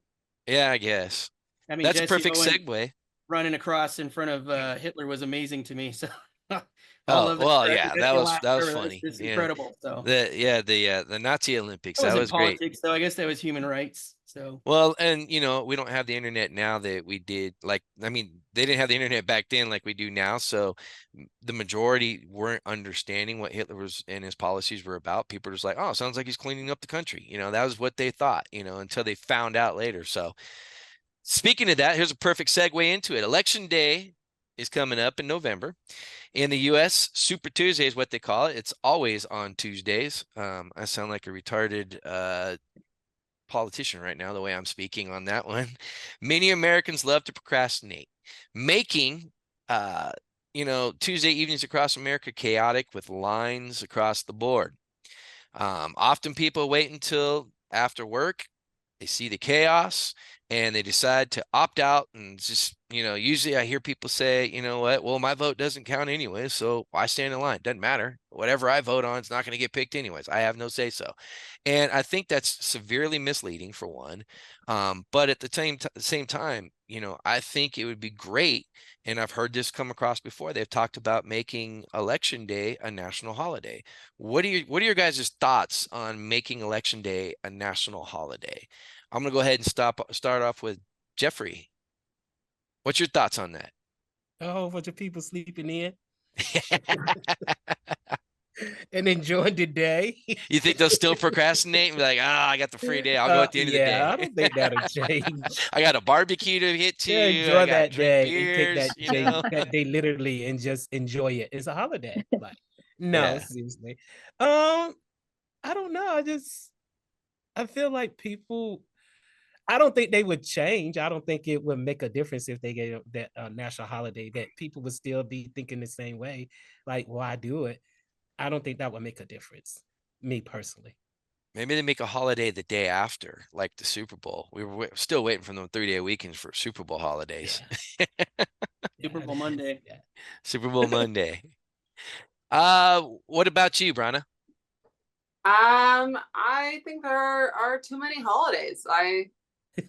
Speaker 2: Yeah, I guess
Speaker 4: I mean,
Speaker 2: that's a
Speaker 4: Jesse
Speaker 2: perfect
Speaker 4: Owens
Speaker 2: segue.
Speaker 4: running across in front of Hitler was amazing to me. So all
Speaker 2: Oh,
Speaker 4: of that.
Speaker 2: well, yeah, that was
Speaker 4: It's
Speaker 2: funny.
Speaker 4: it's
Speaker 2: Yeah,
Speaker 4: incredible. So
Speaker 2: the Nazi Olympics,
Speaker 4: that
Speaker 2: that
Speaker 4: wasn't
Speaker 2: was great.
Speaker 4: politics, though. I guess that was human rights. So
Speaker 2: Well, and you know, we don't have the internet now that we did. Like, I mean, they didn't have the internet back then like we do now. So the majority weren't understanding what Hitler was and his policies were about. People were just like, oh, sounds like he's cleaning up the country. You know, that was what they thought, you know, until they found out later. So speaking of that, here's a perfect segue into it. Election day is coming up in November. In the U.S., Super Tuesday is what they call it. It's always on Tuesdays. I sound like a retarded politician right now, the way I'm speaking on that one. Many Americans love to procrastinate, making Tuesday evenings across America chaotic with lines across the board. Often people wait until after work, they see the chaos, and they decide to opt out. And just, you know, usually I hear people say, you know what, well, my vote doesn't count anyway, so why stand in line? Doesn't matter. Whatever I vote on is not going to get picked anyways. I have no say so. And I think that's severely misleading, for one. But at the same time, you know, I think it would be great, and I've heard this come across before. They've talked about making Election Day a national holiday. What are your guys' thoughts on making Election Day a national holiday? I'm gonna go ahead and start off with Geoffrey. What's your thoughts on that?
Speaker 6: Oh, bunch of people sleeping in and enjoying the day.
Speaker 2: You think they'll still procrastinate and be like, I got the free day. I'll go at the end of the day.
Speaker 6: I don't think that'll change.
Speaker 2: I got a barbecue to get to.
Speaker 6: Yeah,
Speaker 2: I
Speaker 6: enjoy
Speaker 2: got
Speaker 6: that
Speaker 2: drink
Speaker 6: day
Speaker 2: beers,
Speaker 6: and take that day literally and just enjoy it. It's a holiday. Like, no,
Speaker 2: Yeah.
Speaker 6: seriously. I don't know. I feel like people. I don't think they would change. I don't think it would make a difference if they gave that national holiday, that people would still be thinking the same way. Like, why do it? I don't think that would make a difference, me personally.
Speaker 2: Maybe they make a holiday the day after, like the Super Bowl. We were still waiting for them 3-day weekends for Super Bowl holidays.
Speaker 6: Yeah.
Speaker 4: Super Bowl Monday.
Speaker 6: Yeah.
Speaker 2: Super Bowl Monday. What about you, Brana?
Speaker 3: I think there are too many holidays. I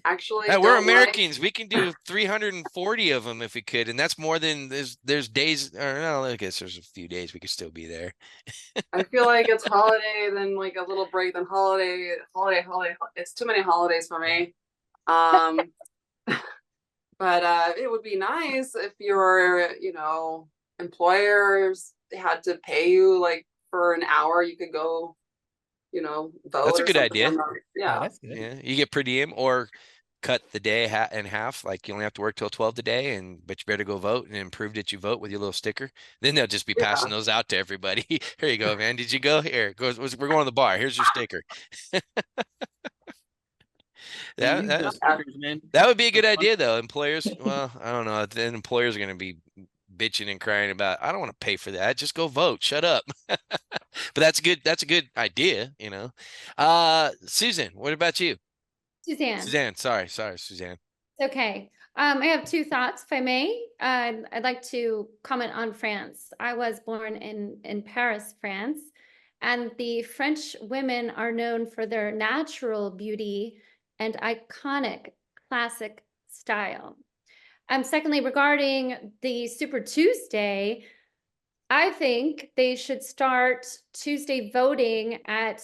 Speaker 3: actually
Speaker 2: Hey, we're
Speaker 3: don't like-
Speaker 2: Americans. We can do 340 of them if we could, and that's more than there's days. Or no, I guess there's a few days we could still be there.
Speaker 3: I feel like it's holiday, then like a little break, then holiday. It's too many holidays for me. But it would be nice if your, employers had to pay you like for an hour, you could go, vote.
Speaker 2: That's a
Speaker 3: or
Speaker 2: good
Speaker 3: something.
Speaker 2: idea.
Speaker 3: Yeah.
Speaker 6: That's good.
Speaker 2: Yeah, you get per diem, or cut the day in half, like you only have to work till 12 today, but you better go vote and prove that you vote with your little sticker. Then they'll just be passing those out to everybody. Here you go, man. Did you go? Here, we're going to the bar. Here's your sticker.
Speaker 4: Yeah, use
Speaker 2: that,
Speaker 4: those stickers, man.
Speaker 2: that would be a good
Speaker 4: That's fun.
Speaker 2: idea, though. Employers, well, I don't know. Then employers are going to be bitching and crying about, I don't want to pay for that. Just go vote. Shut up. But that's good. That's a good idea, you know. Susan, what about you?
Speaker 5: Suzanne.
Speaker 2: Sorry, Suzanne.
Speaker 5: Okay. I have two thoughts, if I may. I'd like to comment on France. I was born in Paris, France, and the French women are known for their natural beauty and iconic classic style. Secondly, regarding the Super Tuesday, I think they should start Tuesday voting at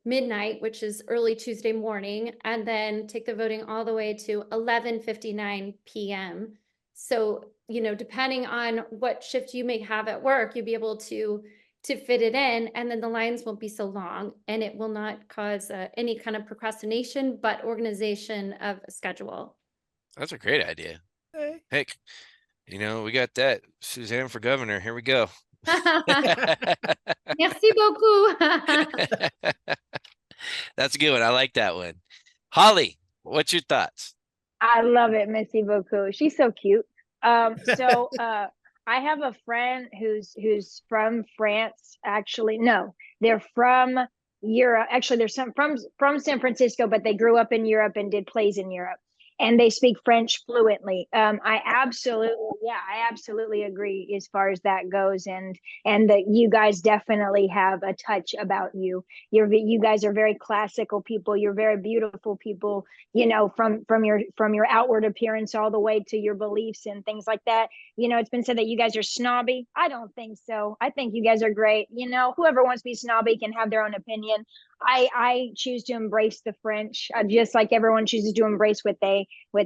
Speaker 5: midnight, which is early Tuesday morning, and then take the voting all the way to 11:59 p.m. So, you know, depending on what shift you may have at work, you'll be able to fit it in, and then the lines won't be so long, and it will not cause any kind of procrastination, but organization of a schedule.
Speaker 2: That's a great idea. Heck, you know, we got that. Suzanne for governor. Here we go.
Speaker 5: Merci beaucoup.
Speaker 2: That's a good one. I like that one. Holly, what's your thoughts?
Speaker 7: I love it, Merci beaucoup. She's so cute. I have a friend who's from France. Actually, no, they're from Europe. Actually, they're from San Francisco, but they grew up in Europe and did plays in Europe. And they speak French fluently. I absolutely agree as far as that goes, and that you guys definitely have a touch about you. You guys are very classical people. You're very beautiful people. You know, from your outward appearance all the way to your beliefs and things like that. You know, it's been said that you guys are snobby. I don't think so. I think you guys are great. You know, whoever wants to be snobby can have their own opinion. I choose to embrace the French, just like everyone chooses to embrace what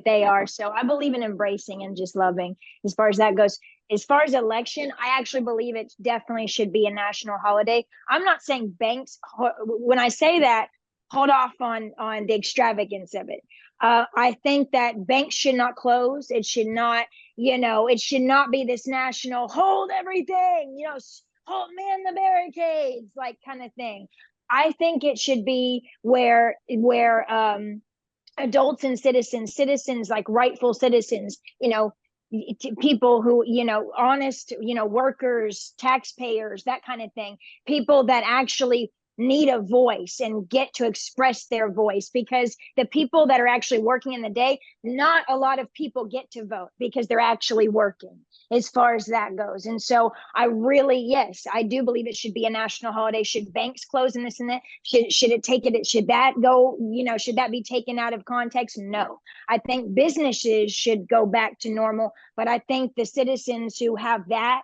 Speaker 7: they are. So I believe in embracing and just loving as far as that goes. As far as election, I actually believe it definitely should be a national holiday. I'm not saying banks, when I say that, hold off on the extravagance of it. I think that banks should not close. It should not, it should not be this national hold everything, hold man the barricades, like kind of thing. I think it should be where adults and citizens like rightful citizens, people who, honest, workers, taxpayers, that kind of thing, people that actually need a voice and get to express their voice, because the people that are actually working in the day, not a lot of people get to vote because they're actually working, as far as that goes. And so I do believe it should be a national holiday. Should banks close and this and that? Should that go, should that be taken out of context? No. I think businesses should go back to normal, but I think the citizens who have that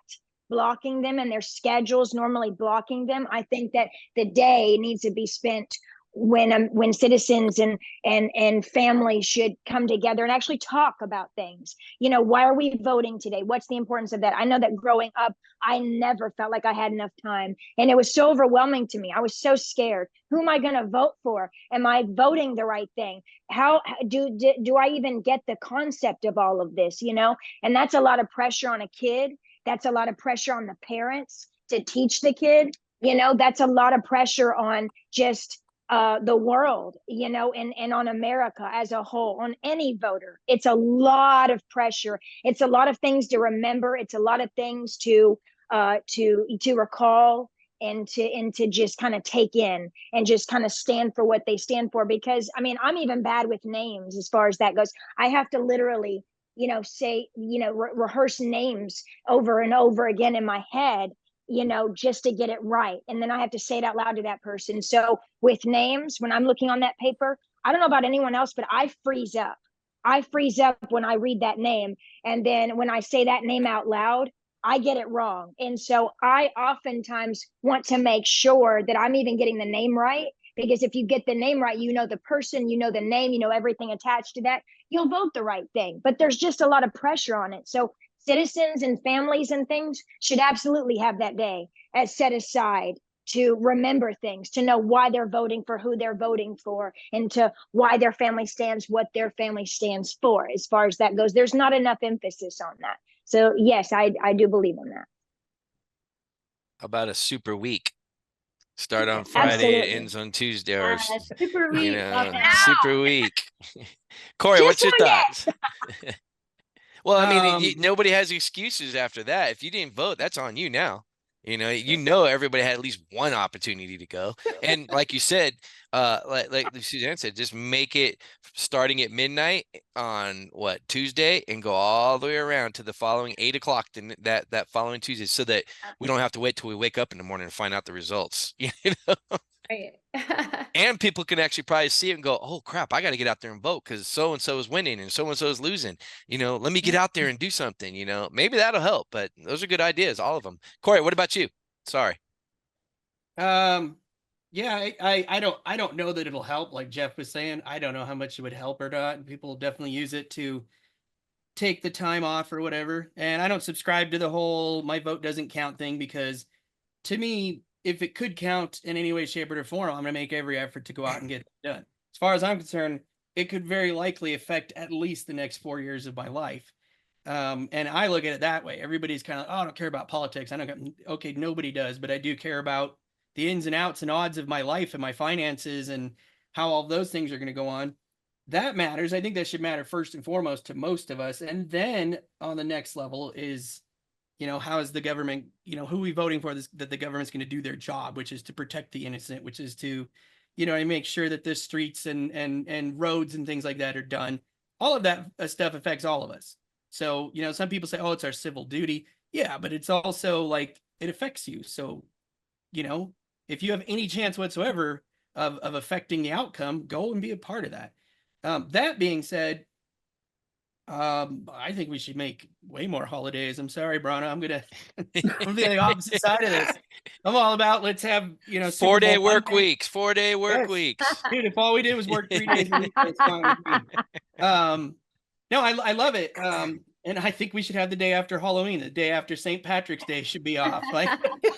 Speaker 7: blocking them and their schedules normally blocking them, I think that the day needs to be spent when citizens and families should come together and actually talk about things. Why are we voting today? What's the importance of that? I know that growing up, I never felt like I had enough time, and it was so overwhelming to me. I was so scared. Who am I going to vote for? Am I voting the right thing? How do I even get the concept of all of this? And that's a lot of pressure on a kid. That's a lot of pressure on the parents to teach the kid. That's a lot of pressure on just the world, and on America as a whole, on any voter. It's a lot of pressure. It's a lot of things to remember. It's a lot of things to recall and to just kind of take in and just kind of stand for what they stand for. Because I'm even bad with names as far as that goes. I have to literally say, rehearse names over and over again in my head, just to get it right. And then I have to say it out loud to that person. So with names, when I'm looking on that paper, I don't know about anyone else, but I freeze up. I freeze up when I read that name. And then when I say that name out loud, I get it wrong. And so I oftentimes want to make sure that I'm even getting the name right. Because if you get the name right, the person, the name, everything attached to that, you'll vote the right thing. But there's just a lot of pressure on it. So citizens and families and things should absolutely have that day as set aside to remember things, to know why they're voting for who they're voting for, and to why their family stands what their family stands for. As far as that goes, there's not enough emphasis on that. So yes, I do believe in that.
Speaker 2: How about a super week? Start on Friday,
Speaker 7: Absolutely.
Speaker 2: ends on Tuesday, or
Speaker 5: Super
Speaker 2: you
Speaker 5: week.
Speaker 2: know,
Speaker 7: Now!
Speaker 2: super week. Corey,
Speaker 7: Just
Speaker 2: what's your
Speaker 7: one day.
Speaker 2: thoughts? Well, I mean,
Speaker 4: Um,
Speaker 2: nobody has excuses after that. If you didn't vote, that's on you now. Everybody had at least one opportunity to go. And like you said, like Suzanne said, just make it starting at midnight on Tuesday, and go all the way around to the following 8 o'clock that following Tuesday, so that we don't have to wait till we wake up in the morning to find out the results.
Speaker 5: Right.
Speaker 2: And people can actually probably see it and go, oh crap, I got to get out there and vote because so and so is winning and so is losing. Let me get out there and do something. Maybe that'll help. But those are good ideas, all of them. Corey, what about you? Sorry.
Speaker 4: Yeah, I don't know that it'll help. Like Jeff was saying, I don't know how much it would help or not. People definitely use it to take the time off or whatever. And I don't subscribe to the whole my vote doesn't count thing, because to me, if it could count in any way, shape, or form, I'm going to make every effort to go out and get it done. As far as I'm concerned, it could very likely affect at least the next 4 years of my life. And I look at it that way. Everybody's kind of, oh, I don't care about politics. Okay, nobody does, but I do care about the ins and outs and odds of my life and my finances and how all those things are going to go on. That matters. I think that should matter first and foremost to most of us. And then on the next level is, how is the government, who are we voting for that the government's going to do their job, which is to protect the innocent, which is to, and make sure that the streets and roads and things like that are done. All of that stuff affects all of us. So, some people say, oh, it's our civil duty. Yeah, but it's also like, it affects you. So, if you have any chance whatsoever of affecting the outcome, go and be a part of that. That being said, I think we should make way more holidays. I'm sorry, Brana. I'm gonna be the opposite side of this. I'm all about let's have
Speaker 2: 4-day work weeks. 4-day work weeks.
Speaker 4: Dude, if all we did was work 3 days a week, that's fine with me. No, I love it. And I think we should have the day after Halloween, the day after St. Patrick's Day should be off. Like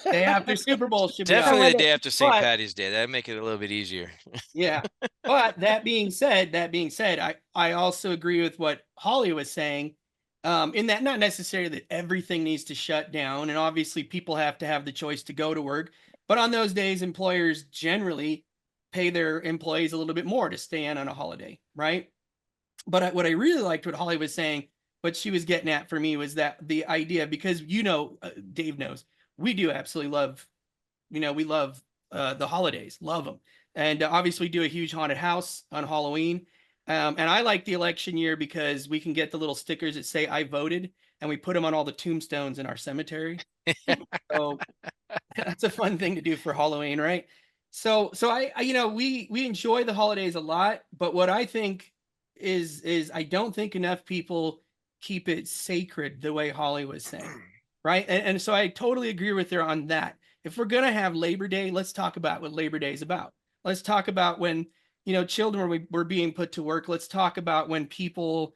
Speaker 4: day after Super Bowl should be off.
Speaker 2: Definitely the day after St. Patty's Day. That'd make it a little bit easier.
Speaker 4: Yeah. But that being said, I also agree with what Holly was saying. In that not necessarily that everything needs to shut down. And obviously people have to have the choice to go to work. But on those days, employers generally pay their employees a little bit more to stay in on a holiday, right? But what I really liked what Holly was saying, what she was getting at for me was that the idea, because Dave knows, we do absolutely love, we love the holidays, love them. And obviously do a huge haunted house on Halloween. And I like the election year because we can get the little stickers that say I voted, and we put them on all the tombstones in our cemetery. So that's a fun thing to do for Halloween, right? So I we enjoy the holidays a lot, but what I think is I don't think enough people keep it sacred the way Holly was saying, right? And so I totally agree with her on that. If we're going to have Labor Day, let's talk about what Labor Day is about. Let's talk about when, children were being put to work. Let's talk about when people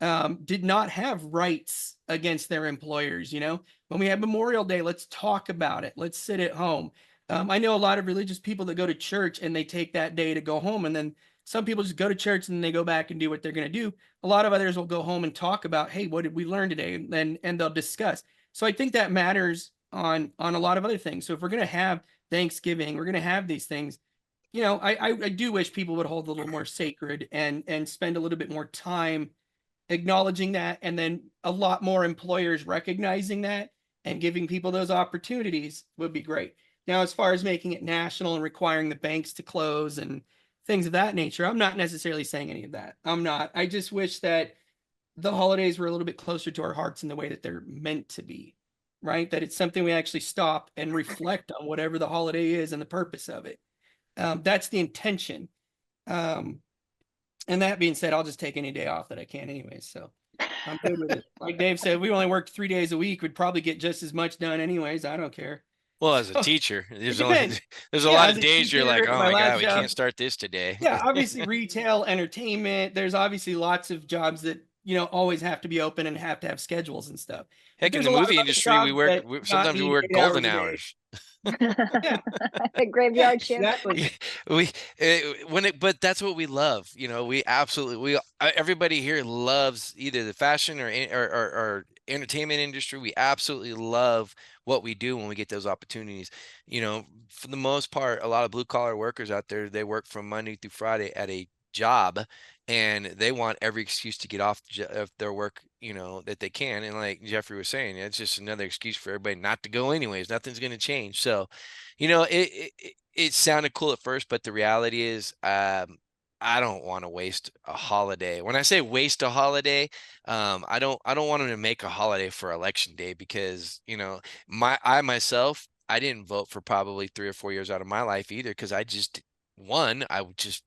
Speaker 4: did not have rights against their employers. When we have Memorial Day, let's talk about it. Let's sit at home. I know a lot of religious people that go to church and they take that day to go home, and then some people just go to church and they go back and do what they're going to do. A lot of others will go home and talk about, hey, what did we learn today? And they'll discuss. So I think that matters on a lot of other things. So if we're going to have Thanksgiving, we're going to have these things, I do wish people would hold a little more sacred and spend a little bit more time acknowledging that. And then a lot more employers recognizing that and giving people those opportunities would be great. Now, as far as making it national and requiring the banks to close and things of that nature, I'm not necessarily saying any of that. I'm not. I just wish that the holidays were a little bit closer to our hearts in the way that they're meant to be, right? That it's something we actually stop and reflect on whatever the holiday is and the purpose of it. That's the intention. And that being said, I'll just take any day off that I can anyway. So I'm good with it. Like Dave said, we only worked 3 days a week. We'd probably get just as much done anyways. I don't care.
Speaker 2: Well, as a teacher, there's a lot of days you're like, oh my God, we can't start this today.
Speaker 4: Yeah, obviously retail, entertainment. There's obviously lots of jobs that, always have to be open and have to have schedules and stuff.
Speaker 2: Heck, in
Speaker 4: There's
Speaker 2: the
Speaker 4: a lot of
Speaker 2: movie
Speaker 4: other
Speaker 2: industry, we
Speaker 4: jobs
Speaker 2: work.
Speaker 4: that not
Speaker 2: Sometimes we
Speaker 4: need
Speaker 2: work
Speaker 4: 8 hours
Speaker 2: golden
Speaker 4: a day.
Speaker 2: hours.
Speaker 4: Yeah.
Speaker 7: The graveyard shift.
Speaker 4: Exactly.
Speaker 2: But that's what we love. We absolutely everybody here loves either the fashion or entertainment industry. We absolutely love what we do when we get those opportunities. For the most part, a lot of blue collar workers out there, they work from Monday through Friday at a job, and they want every excuse to get off of their work, that they can. And like Geoffrey was saying, it's just another excuse for everybody not to go anyways. Nothing's going to change. So, it sounded cool at first, but the reality is, I don't want to waste a holiday. When I say waste a holiday, I don't want them to make a holiday for election day, because, I myself, I didn't vote for probably 3 or 4 years out of my life either, because I just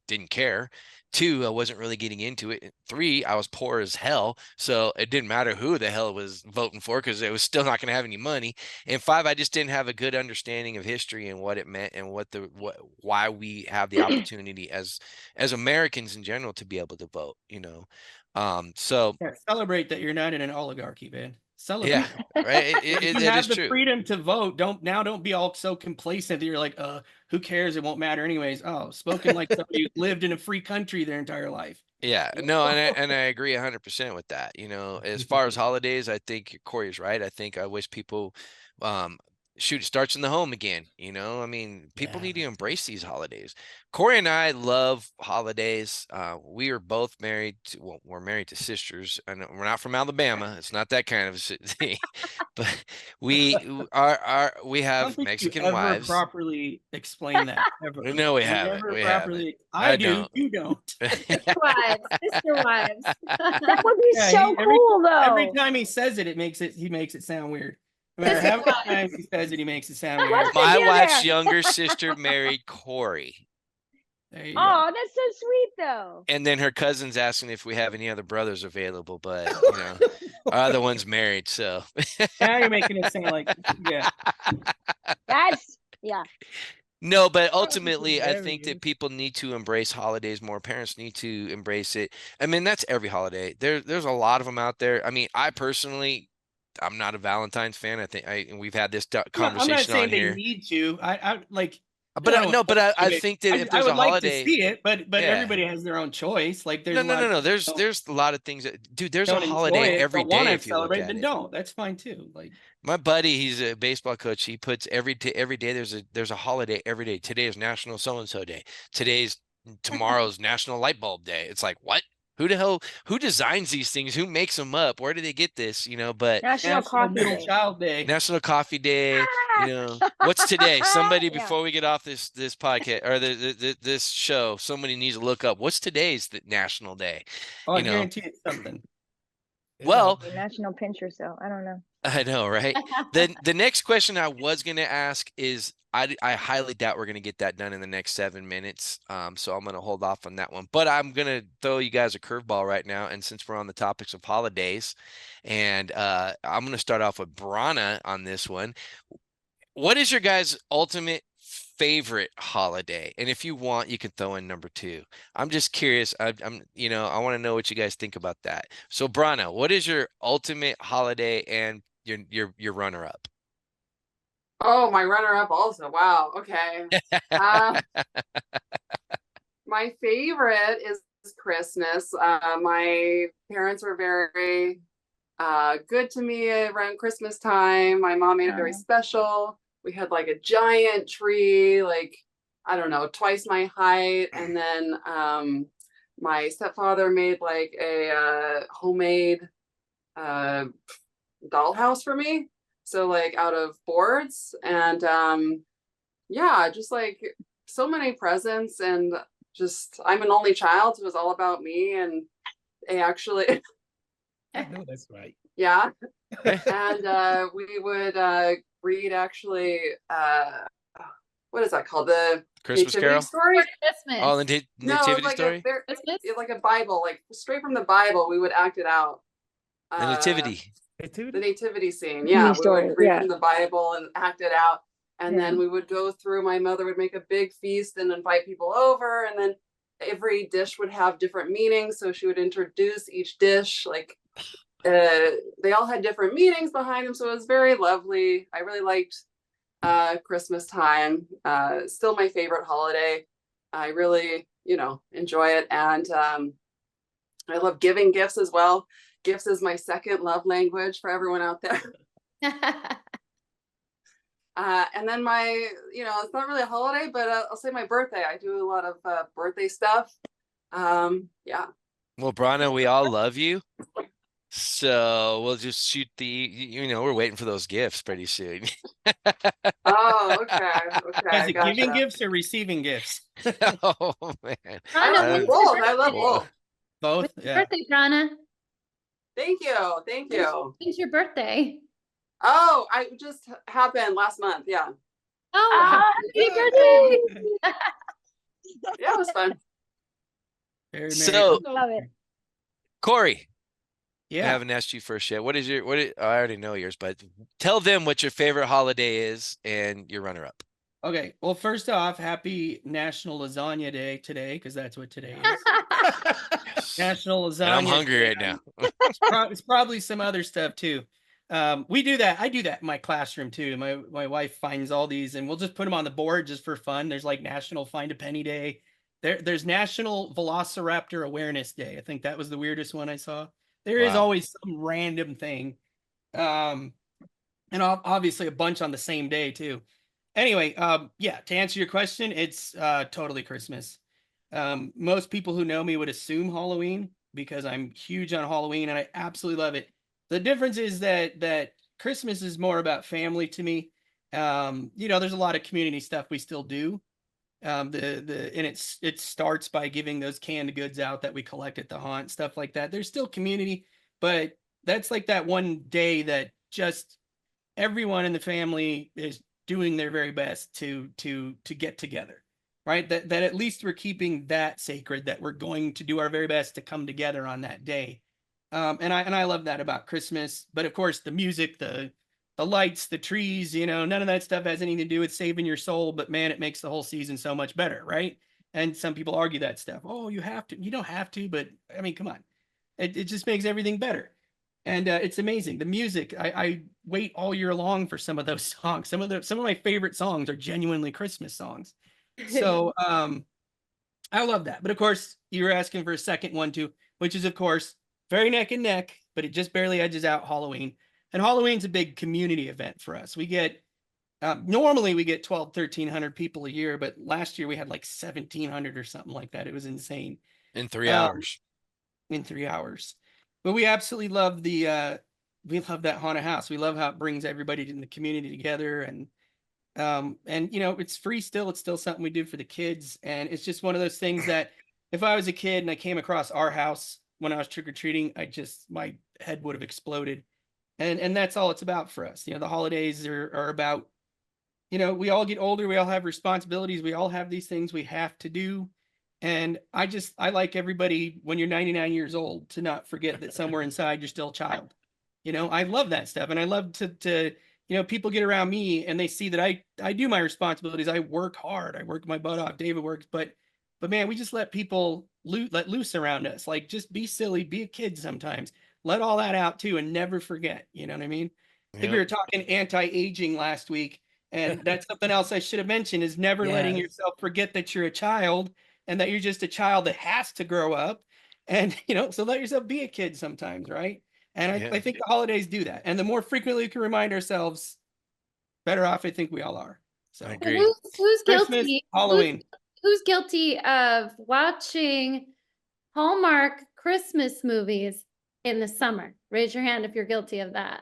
Speaker 2: didn't care. 2, I wasn't really getting into it. 3, I was poor as hell, so it didn't matter who the hell was voting for, because it was still not going to have any money. And 5, I just didn't have a good understanding of history and what it meant, and why we have the opportunity as Americans in general to be able to vote. So
Speaker 4: Yeah, celebrate that you're not in an oligarchy, man. Celebrate.
Speaker 2: yeah, right.
Speaker 4: If you
Speaker 2: That
Speaker 4: have
Speaker 2: is
Speaker 4: the
Speaker 2: true.
Speaker 4: freedom to vote, don't be all so complacent that you're like, who cares? It won't matter anyways. Oh, spoken like somebody who lived in a free country their entire life.
Speaker 2: Yeah, no, and I agree 100% with that. As far as holidays, I think Corey's right. I wish people, shoot, it starts in the home again. I mean, people need to embrace these holidays. Corey and I love holidays. We are both married we're married to sisters, and we're not from Alabama. It's not that kind of thing, but we
Speaker 4: I
Speaker 2: have
Speaker 4: don't think
Speaker 2: Mexican
Speaker 4: you ever
Speaker 2: wives.
Speaker 4: properly explain that ever.
Speaker 2: No, we
Speaker 4: You
Speaker 2: haven't.
Speaker 4: never
Speaker 2: We
Speaker 4: properly.
Speaker 2: I
Speaker 4: I do.
Speaker 2: don't.
Speaker 4: You don't.
Speaker 5: Sister wives.
Speaker 7: That would be
Speaker 4: Yeah,
Speaker 7: so cool, though.
Speaker 4: Every time he says it, he makes it sound weird. No matter how many times he says it, he makes it sound weird.
Speaker 7: What's
Speaker 2: My
Speaker 7: together?
Speaker 2: wife's younger sister married Corey.
Speaker 4: There you go.
Speaker 7: Oh, that's so sweet, though.
Speaker 2: And then her cousin's asking if we have any other brothers available, but our other one's married, so
Speaker 4: Now you're making it sound like, yeah.
Speaker 7: Yeah.
Speaker 2: no, but
Speaker 6: Oh,
Speaker 2: ultimately, I think
Speaker 6: hilarious.
Speaker 2: that people need to embrace holidays more. Parents need to embrace it. I mean, that's every holiday. There's a lot of them out there. I mean, I personally, I'm not a Valentine's fan. I think we've had this conversation
Speaker 4: I'm not saying
Speaker 2: on here.
Speaker 4: they need to. I like.
Speaker 2: But I think that if
Speaker 4: I
Speaker 2: there's
Speaker 4: would
Speaker 2: a
Speaker 4: like
Speaker 2: holiday,
Speaker 4: to see it, but
Speaker 2: yeah.
Speaker 4: everybody has their own choice. Like there's
Speaker 2: no. There's a lot of things dude. There's a
Speaker 4: don't enjoy
Speaker 2: holiday
Speaker 4: it,
Speaker 2: every
Speaker 4: don't want
Speaker 2: day
Speaker 4: to
Speaker 2: if you look
Speaker 4: celebrate,
Speaker 2: at
Speaker 4: then
Speaker 2: it.
Speaker 4: don't. That's fine too. Like
Speaker 2: My buddy, he's a baseball coach. He puts every day there's a holiday every day. Today is National So and So Day. Tomorrow's National Light Bulb Day. It's like, what? Who designs these things? Who makes them up? Where do they get this? But
Speaker 7: National Coffee
Speaker 4: Middle
Speaker 7: Day.
Speaker 4: Child Day.
Speaker 2: National Coffee Day. What's today? Somebody,
Speaker 7: Yeah.
Speaker 2: before we get off this podcast or this show, somebody needs to look up what's today's National Day.
Speaker 4: Oh, I guarantee it's something.
Speaker 2: Well,
Speaker 7: National Pinch Yourself. I don't know.
Speaker 2: I know, right? The next question I was going to ask is, I highly doubt we're going to get that done in the next 7 minutes. So I'm going to hold off on that one. But I'm going to throw you guys a curveball right now. And since we're on the topics of holidays, and I'm going to start off with Brana on this one. What is your guys' ultimate favorite holiday? And if you want, you can throw in number 2. I'm just curious. I want to know what you guys think about that. So Brana, what is your ultimate holiday and your runner-up?
Speaker 3: Oh, my runner-up also. Wow. Okay. My favorite is Christmas. My parents were very good to me around Christmas time. My mom made it very special. We had like a giant tree, like, I don't know, twice my height. And then my stepfather made like a homemade dollhouse for me. So like out of boards, and just like so many presents, and just I'm an only child, so it was all about me. And they actually
Speaker 6: I know that's right.
Speaker 3: yeah. And we would read actually what is that called? The
Speaker 2: Christmas
Speaker 3: Nativity
Speaker 2: Carol?
Speaker 3: story?
Speaker 5: Christmas.
Speaker 2: Oh, the nativity
Speaker 3: like
Speaker 2: story?
Speaker 3: it's like a Bible, like straight from the Bible. We would act it out.
Speaker 2: The nativity.
Speaker 3: The nativity scene. Yeah, we would read from the Bible and act it out. And then we would go through, my mother would make a big feast and invite people over. And then every dish would have different meanings. So she would introduce each dish, like they all had different meanings behind them. So it was very lovely. I really liked Christmas time. Still my favorite holiday. I really, enjoy it. And I love giving gifts as well. Gifts is my second love language for everyone out there. And then it's not really a holiday, but I'll say my birthday. I do a lot of birthday stuff. Yeah.
Speaker 2: Well, Brana, we all love you. So we'll just shoot we're waiting for those gifts pretty soon.
Speaker 3: Oh, okay.
Speaker 4: Is it
Speaker 3: Gotcha.
Speaker 4: giving gifts or receiving gifts?
Speaker 2: Oh man.
Speaker 3: I love both. I love both.
Speaker 4: Both.
Speaker 5: When's your
Speaker 4: Yeah.
Speaker 5: birthday, Brana?
Speaker 3: Thank you.
Speaker 5: When's your birthday?
Speaker 3: Oh, I just happened last month. Yeah.
Speaker 5: Oh, happy birthday!
Speaker 3: Yeah, it was fun.
Speaker 4: Very merry.
Speaker 2: So
Speaker 7: Love it.
Speaker 2: Corey, I
Speaker 4: Yeah.
Speaker 2: haven't asked you first yet. I already know yours, but tell them what your favorite holiday is and your runner-up.
Speaker 4: Okay. Well, first off, happy National Lasagna Day today, because that's what today is. National Lasagna.
Speaker 2: And I'm hungry
Speaker 4: Day.
Speaker 2: right now.
Speaker 4: It's probably some other stuff too. We do that. I do that in my classroom too. My wife finds all these, and we'll just put them on the board just for fun. There's like National Find a Penny Day. There's National Velociraptor Awareness Day. I think that was the weirdest one I saw. There is
Speaker 2: Wow.
Speaker 4: always some random thing, and obviously a bunch on the same day too. Anyway, yeah. To answer your question, it's totally Christmas. Most people who know me would assume Halloween because I'm huge on Halloween and I absolutely love it. The difference is that Christmas is more about family to me. There's a lot of community stuff we still do. And it starts by giving those canned goods out that we collect at the haunt, stuff like that. There's still community, but that's like that one day that just everyone in the family is doing their very best to get together, right? That at least we're keeping that sacred, that we're going to do our very best to come together on that day. And I love that about Christmas. But of course, the music, the lights, the trees, none of that stuff has anything to do with saving your soul. But man, it makes the whole season so much better, right? And some people argue that stuff. Oh, you have to. You don't have to, but I mean, come on. It just makes everything better. And it's amazing. The music, I wait all year long for some of those songs. Some of my favorite songs are genuinely Christmas songs. So I love that. But of course, you were asking for a second one too, which is of course very neck and neck, but it just barely edges out Halloween. And Halloween's a big community event for us. We get normally we get 1,300 people a year, but last year we had like 1,700 or something like that. It was insane.
Speaker 2: In 3 hours.
Speaker 4: In 3 hours. But we absolutely love we love that haunted house. We love how it brings everybody in the community together, and it's free still. It's still something we do for the kids, and it's just one of those things that if I was a kid and I came across our house when I was trick-or-treating, my head would have exploded. And that's all it's about for us. The holidays are about, we all get older, we all have responsibilities, we all have these things we have to do. And I like everybody when you're 99 years old to not forget that somewhere inside you're still a child. I love that stuff. And I love to people get around me and they see that I do my responsibilities. I work hard. I work my butt off. David works, but man, we just let people let loose around us. Like, just be silly, be a kid sometimes. Let all that out too, and never forget. You know what I mean? I think we were talking anti-aging last week, and that's something else I should have mentioned is never letting yourself forget that you're a child and that you're just a child that has to grow up. And, so let yourself be a kid sometimes, right? And I think the holidays do that. And the more frequently we can remind ourselves, better off I think we all are. So
Speaker 2: I agree.
Speaker 5: Who's
Speaker 4: Christmas,
Speaker 5: guilty?
Speaker 4: Halloween.
Speaker 5: Who's guilty of watching Hallmark Christmas movies in the summer? Raise your hand if you're guilty of that.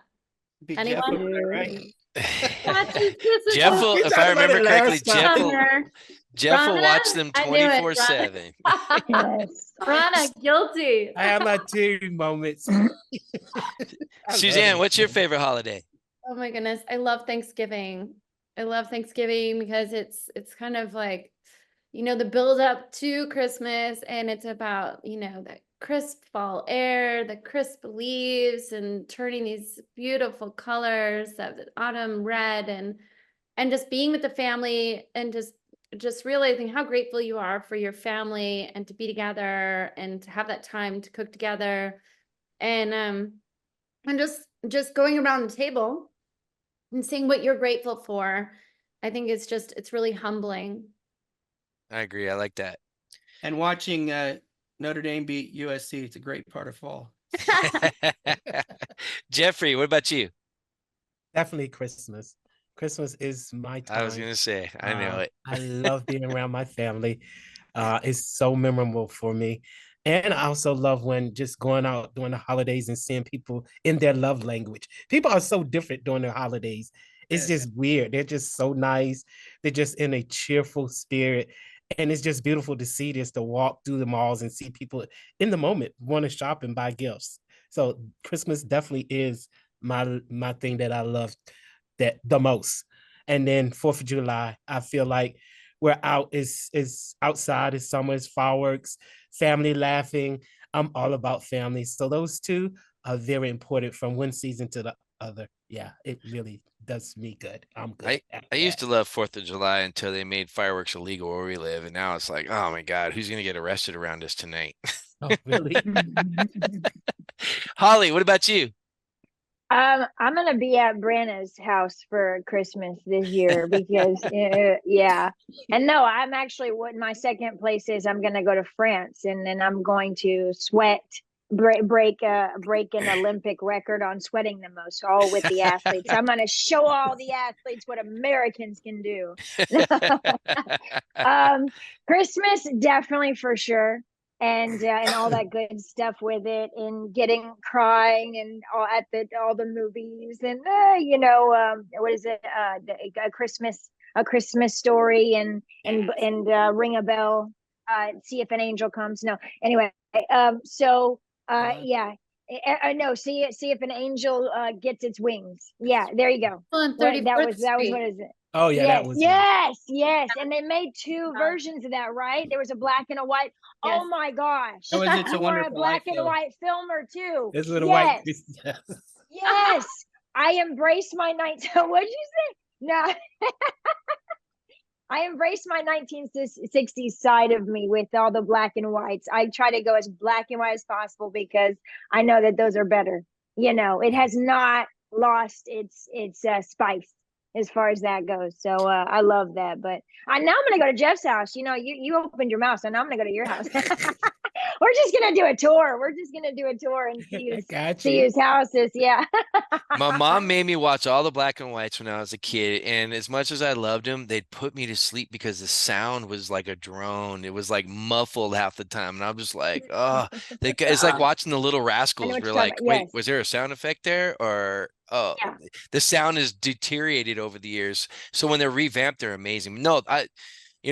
Speaker 4: Be
Speaker 5: Anyone?
Speaker 4: Jeff over there, right?
Speaker 2: Jeff will, if I remember correctly, Jeff will
Speaker 5: Brana,
Speaker 2: watch them
Speaker 5: I knew it,
Speaker 2: 24/7.
Speaker 7: Yes.
Speaker 5: Brana, guilty.
Speaker 6: I have my teary moments.
Speaker 2: Suzanne, what's your favorite holiday?
Speaker 5: Oh my goodness. I love Thanksgiving. I love Thanksgiving because it's kind of like, the build up to Christmas, and it's about, that crisp fall air, the crisp leaves, and turning these beautiful colors of the autumn red, and just being with the family and just just realizing how grateful you are for your family and to be together and to have that time to cook together. And just going around the table and seeing what you're grateful for, I think it's really humbling.
Speaker 2: I agree. I like that.
Speaker 4: And watching Notre Dame beat USC, it's a great part of fall.
Speaker 2: Jeffrey, what about you?
Speaker 6: Definitely Christmas. Christmas is my time.
Speaker 2: I was gonna say, I know it.
Speaker 6: I love being around my family. It's so memorable for me. And I also love when just going out during the holidays and seeing people in their love language. People are so different during the holidays. It's just weird. They're just so nice. They're just in a cheerful spirit. And it's just beautiful to see this, to walk through the malls and see people in the moment want to shop and buy gifts. So Christmas definitely is my thing that I love that the most. And then 4th of July, I feel like we're out, is outside, it's summer, it's fireworks, family laughing. I'm all about family. So those two are very important from one season to the other. Yeah, it really does me good. I'm good.
Speaker 2: I used to love 4th of July until they made fireworks illegal where we live. And now it's like, oh my God, who's going to get arrested around us tonight?
Speaker 6: Oh, really?
Speaker 2: Holly, what about you?
Speaker 7: I'm gonna be at Brana's house for Christmas this year because yeah. And no, I'm actually, what my second place is, I'm gonna go to France, and then I'm going to break an Olympic record on sweating the most, all with the athletes. I'm gonna show all the athletes what Americans can do. Christmas, definitely, for sure. And all that good stuff with it, and crying and all the movies, and what is it, a Christmas Story, and Ring a Bell, See If an Angel Comes. No, anyway, yeah. No, see if an angel gets its wings. Yeah, there you go.
Speaker 5: On
Speaker 7: That
Speaker 5: 34th
Speaker 7: was
Speaker 5: Street.
Speaker 7: what is it?
Speaker 6: Oh yeah, that was
Speaker 7: Yes. And they made two versions of that, right? There was a black and a white.
Speaker 5: Yes.
Speaker 7: Oh my gosh.
Speaker 4: That was It's a
Speaker 7: You were
Speaker 4: Wonderful
Speaker 7: a black
Speaker 4: Life,
Speaker 7: and
Speaker 4: though.
Speaker 7: white filmer too.
Speaker 6: It's with a
Speaker 7: Yes.
Speaker 6: white.
Speaker 7: Yes. I embrace my what'd you say? No. I embrace my 1960s side of me with all the black and whites. I try to go as black and white as possible because I know that those are better. It has not lost its spice as far as that goes. So I love that. But now I'm gonna go to Jeff's house. You opened your mouth, so now I'm gonna go to your house. We're just gonna do a tour. And see his houses. Yeah.
Speaker 2: My mom made me watch all the black and whites when I was a kid, and as much as I loved them, they'd put me to sleep because the sound was like a drone. It was like muffled half the time, and I'm just like, oh, it's like watching the Little Rascals. We're like, wait,
Speaker 7: yes.
Speaker 2: was there a sound effect there, or oh,
Speaker 7: Yeah.
Speaker 2: the sound has deteriorated over the years. So when they're revamped, they're amazing. No,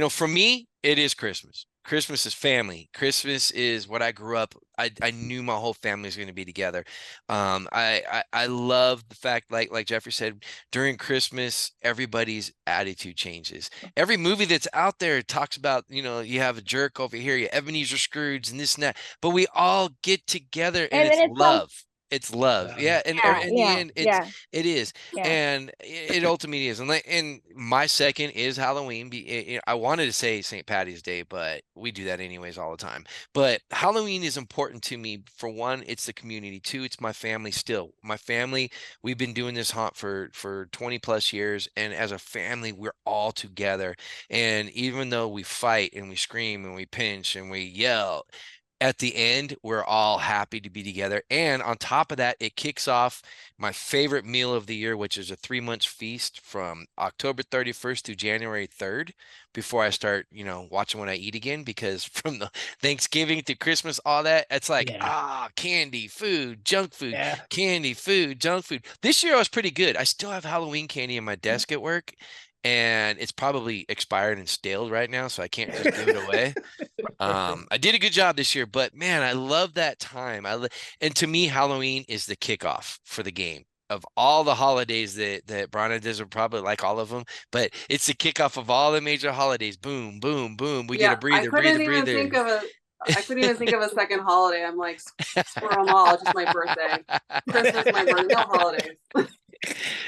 Speaker 2: for me, it is Christmas. Christmas is family. Christmas is what I grew up. I knew my whole family was going to be together. I love the fact, like Geoffrey said, during Christmas, everybody's attitude changes. Every movie that's out there talks about, you have a jerk over here, you Ebenezer Scrooge, and this and that, but we all get together, and it's love. It's love. Yeah. And in the end, it is.
Speaker 7: Yeah.
Speaker 2: And it ultimately is. And my second is Halloween. I wanted to say St. Patty's Day, but we do that anyways all the time. But Halloween is important to me. For one, it's the community. Two, it's my family still. My family, we've been doing this haunt for 20 plus years. And as a family, we're all together. And even though we fight and we scream and we pinch and we yell, at the end, we're all happy to be together. And on top of that, it kicks off my favorite meal of the year, which is a 3-month feast from October 31st to January 3rd before I start, watching what I eat again, because from the Thanksgiving to Christmas, all that, it's like, candy, food, junk food, candy, food, junk food. This year I was pretty good. I still have Halloween candy in my desk at work, and it's probably expired and stale right now, so I can't just give it away. I did a good job this year, but man, I love that time. And to me, Halloween is the kickoff for the game. Of all the holidays that Brana does, are probably like all of them, but it's the kickoff of all the major holidays. Boom, boom, boom. We get a breather,
Speaker 3: I couldn't even think of a second holiday. I'm like, screw them all. It's just my birthday. Christmas, my birthday, no holidays.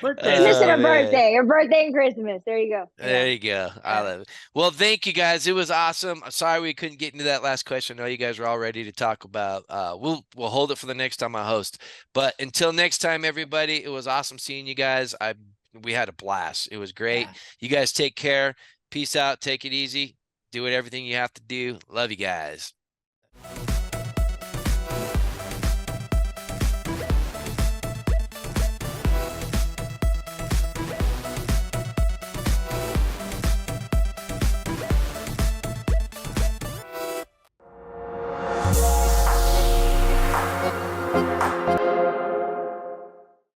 Speaker 4: Birthday.
Speaker 7: Missing
Speaker 2: Oh,
Speaker 7: her
Speaker 2: man.
Speaker 7: birthday, her birthday and Christmas. There you go.
Speaker 2: There you go. I love it. Well, thank you guys. It was awesome. I'm sorry we couldn't get into that last question. I know you guys were all ready to talk about. We'll hold it for the next time I host. But until next time, everybody, it was awesome seeing you guys. We had a blast. It was great.
Speaker 4: Yeah.
Speaker 2: You guys take care. Peace out. Take it easy. Do everything you have to do. Love you guys.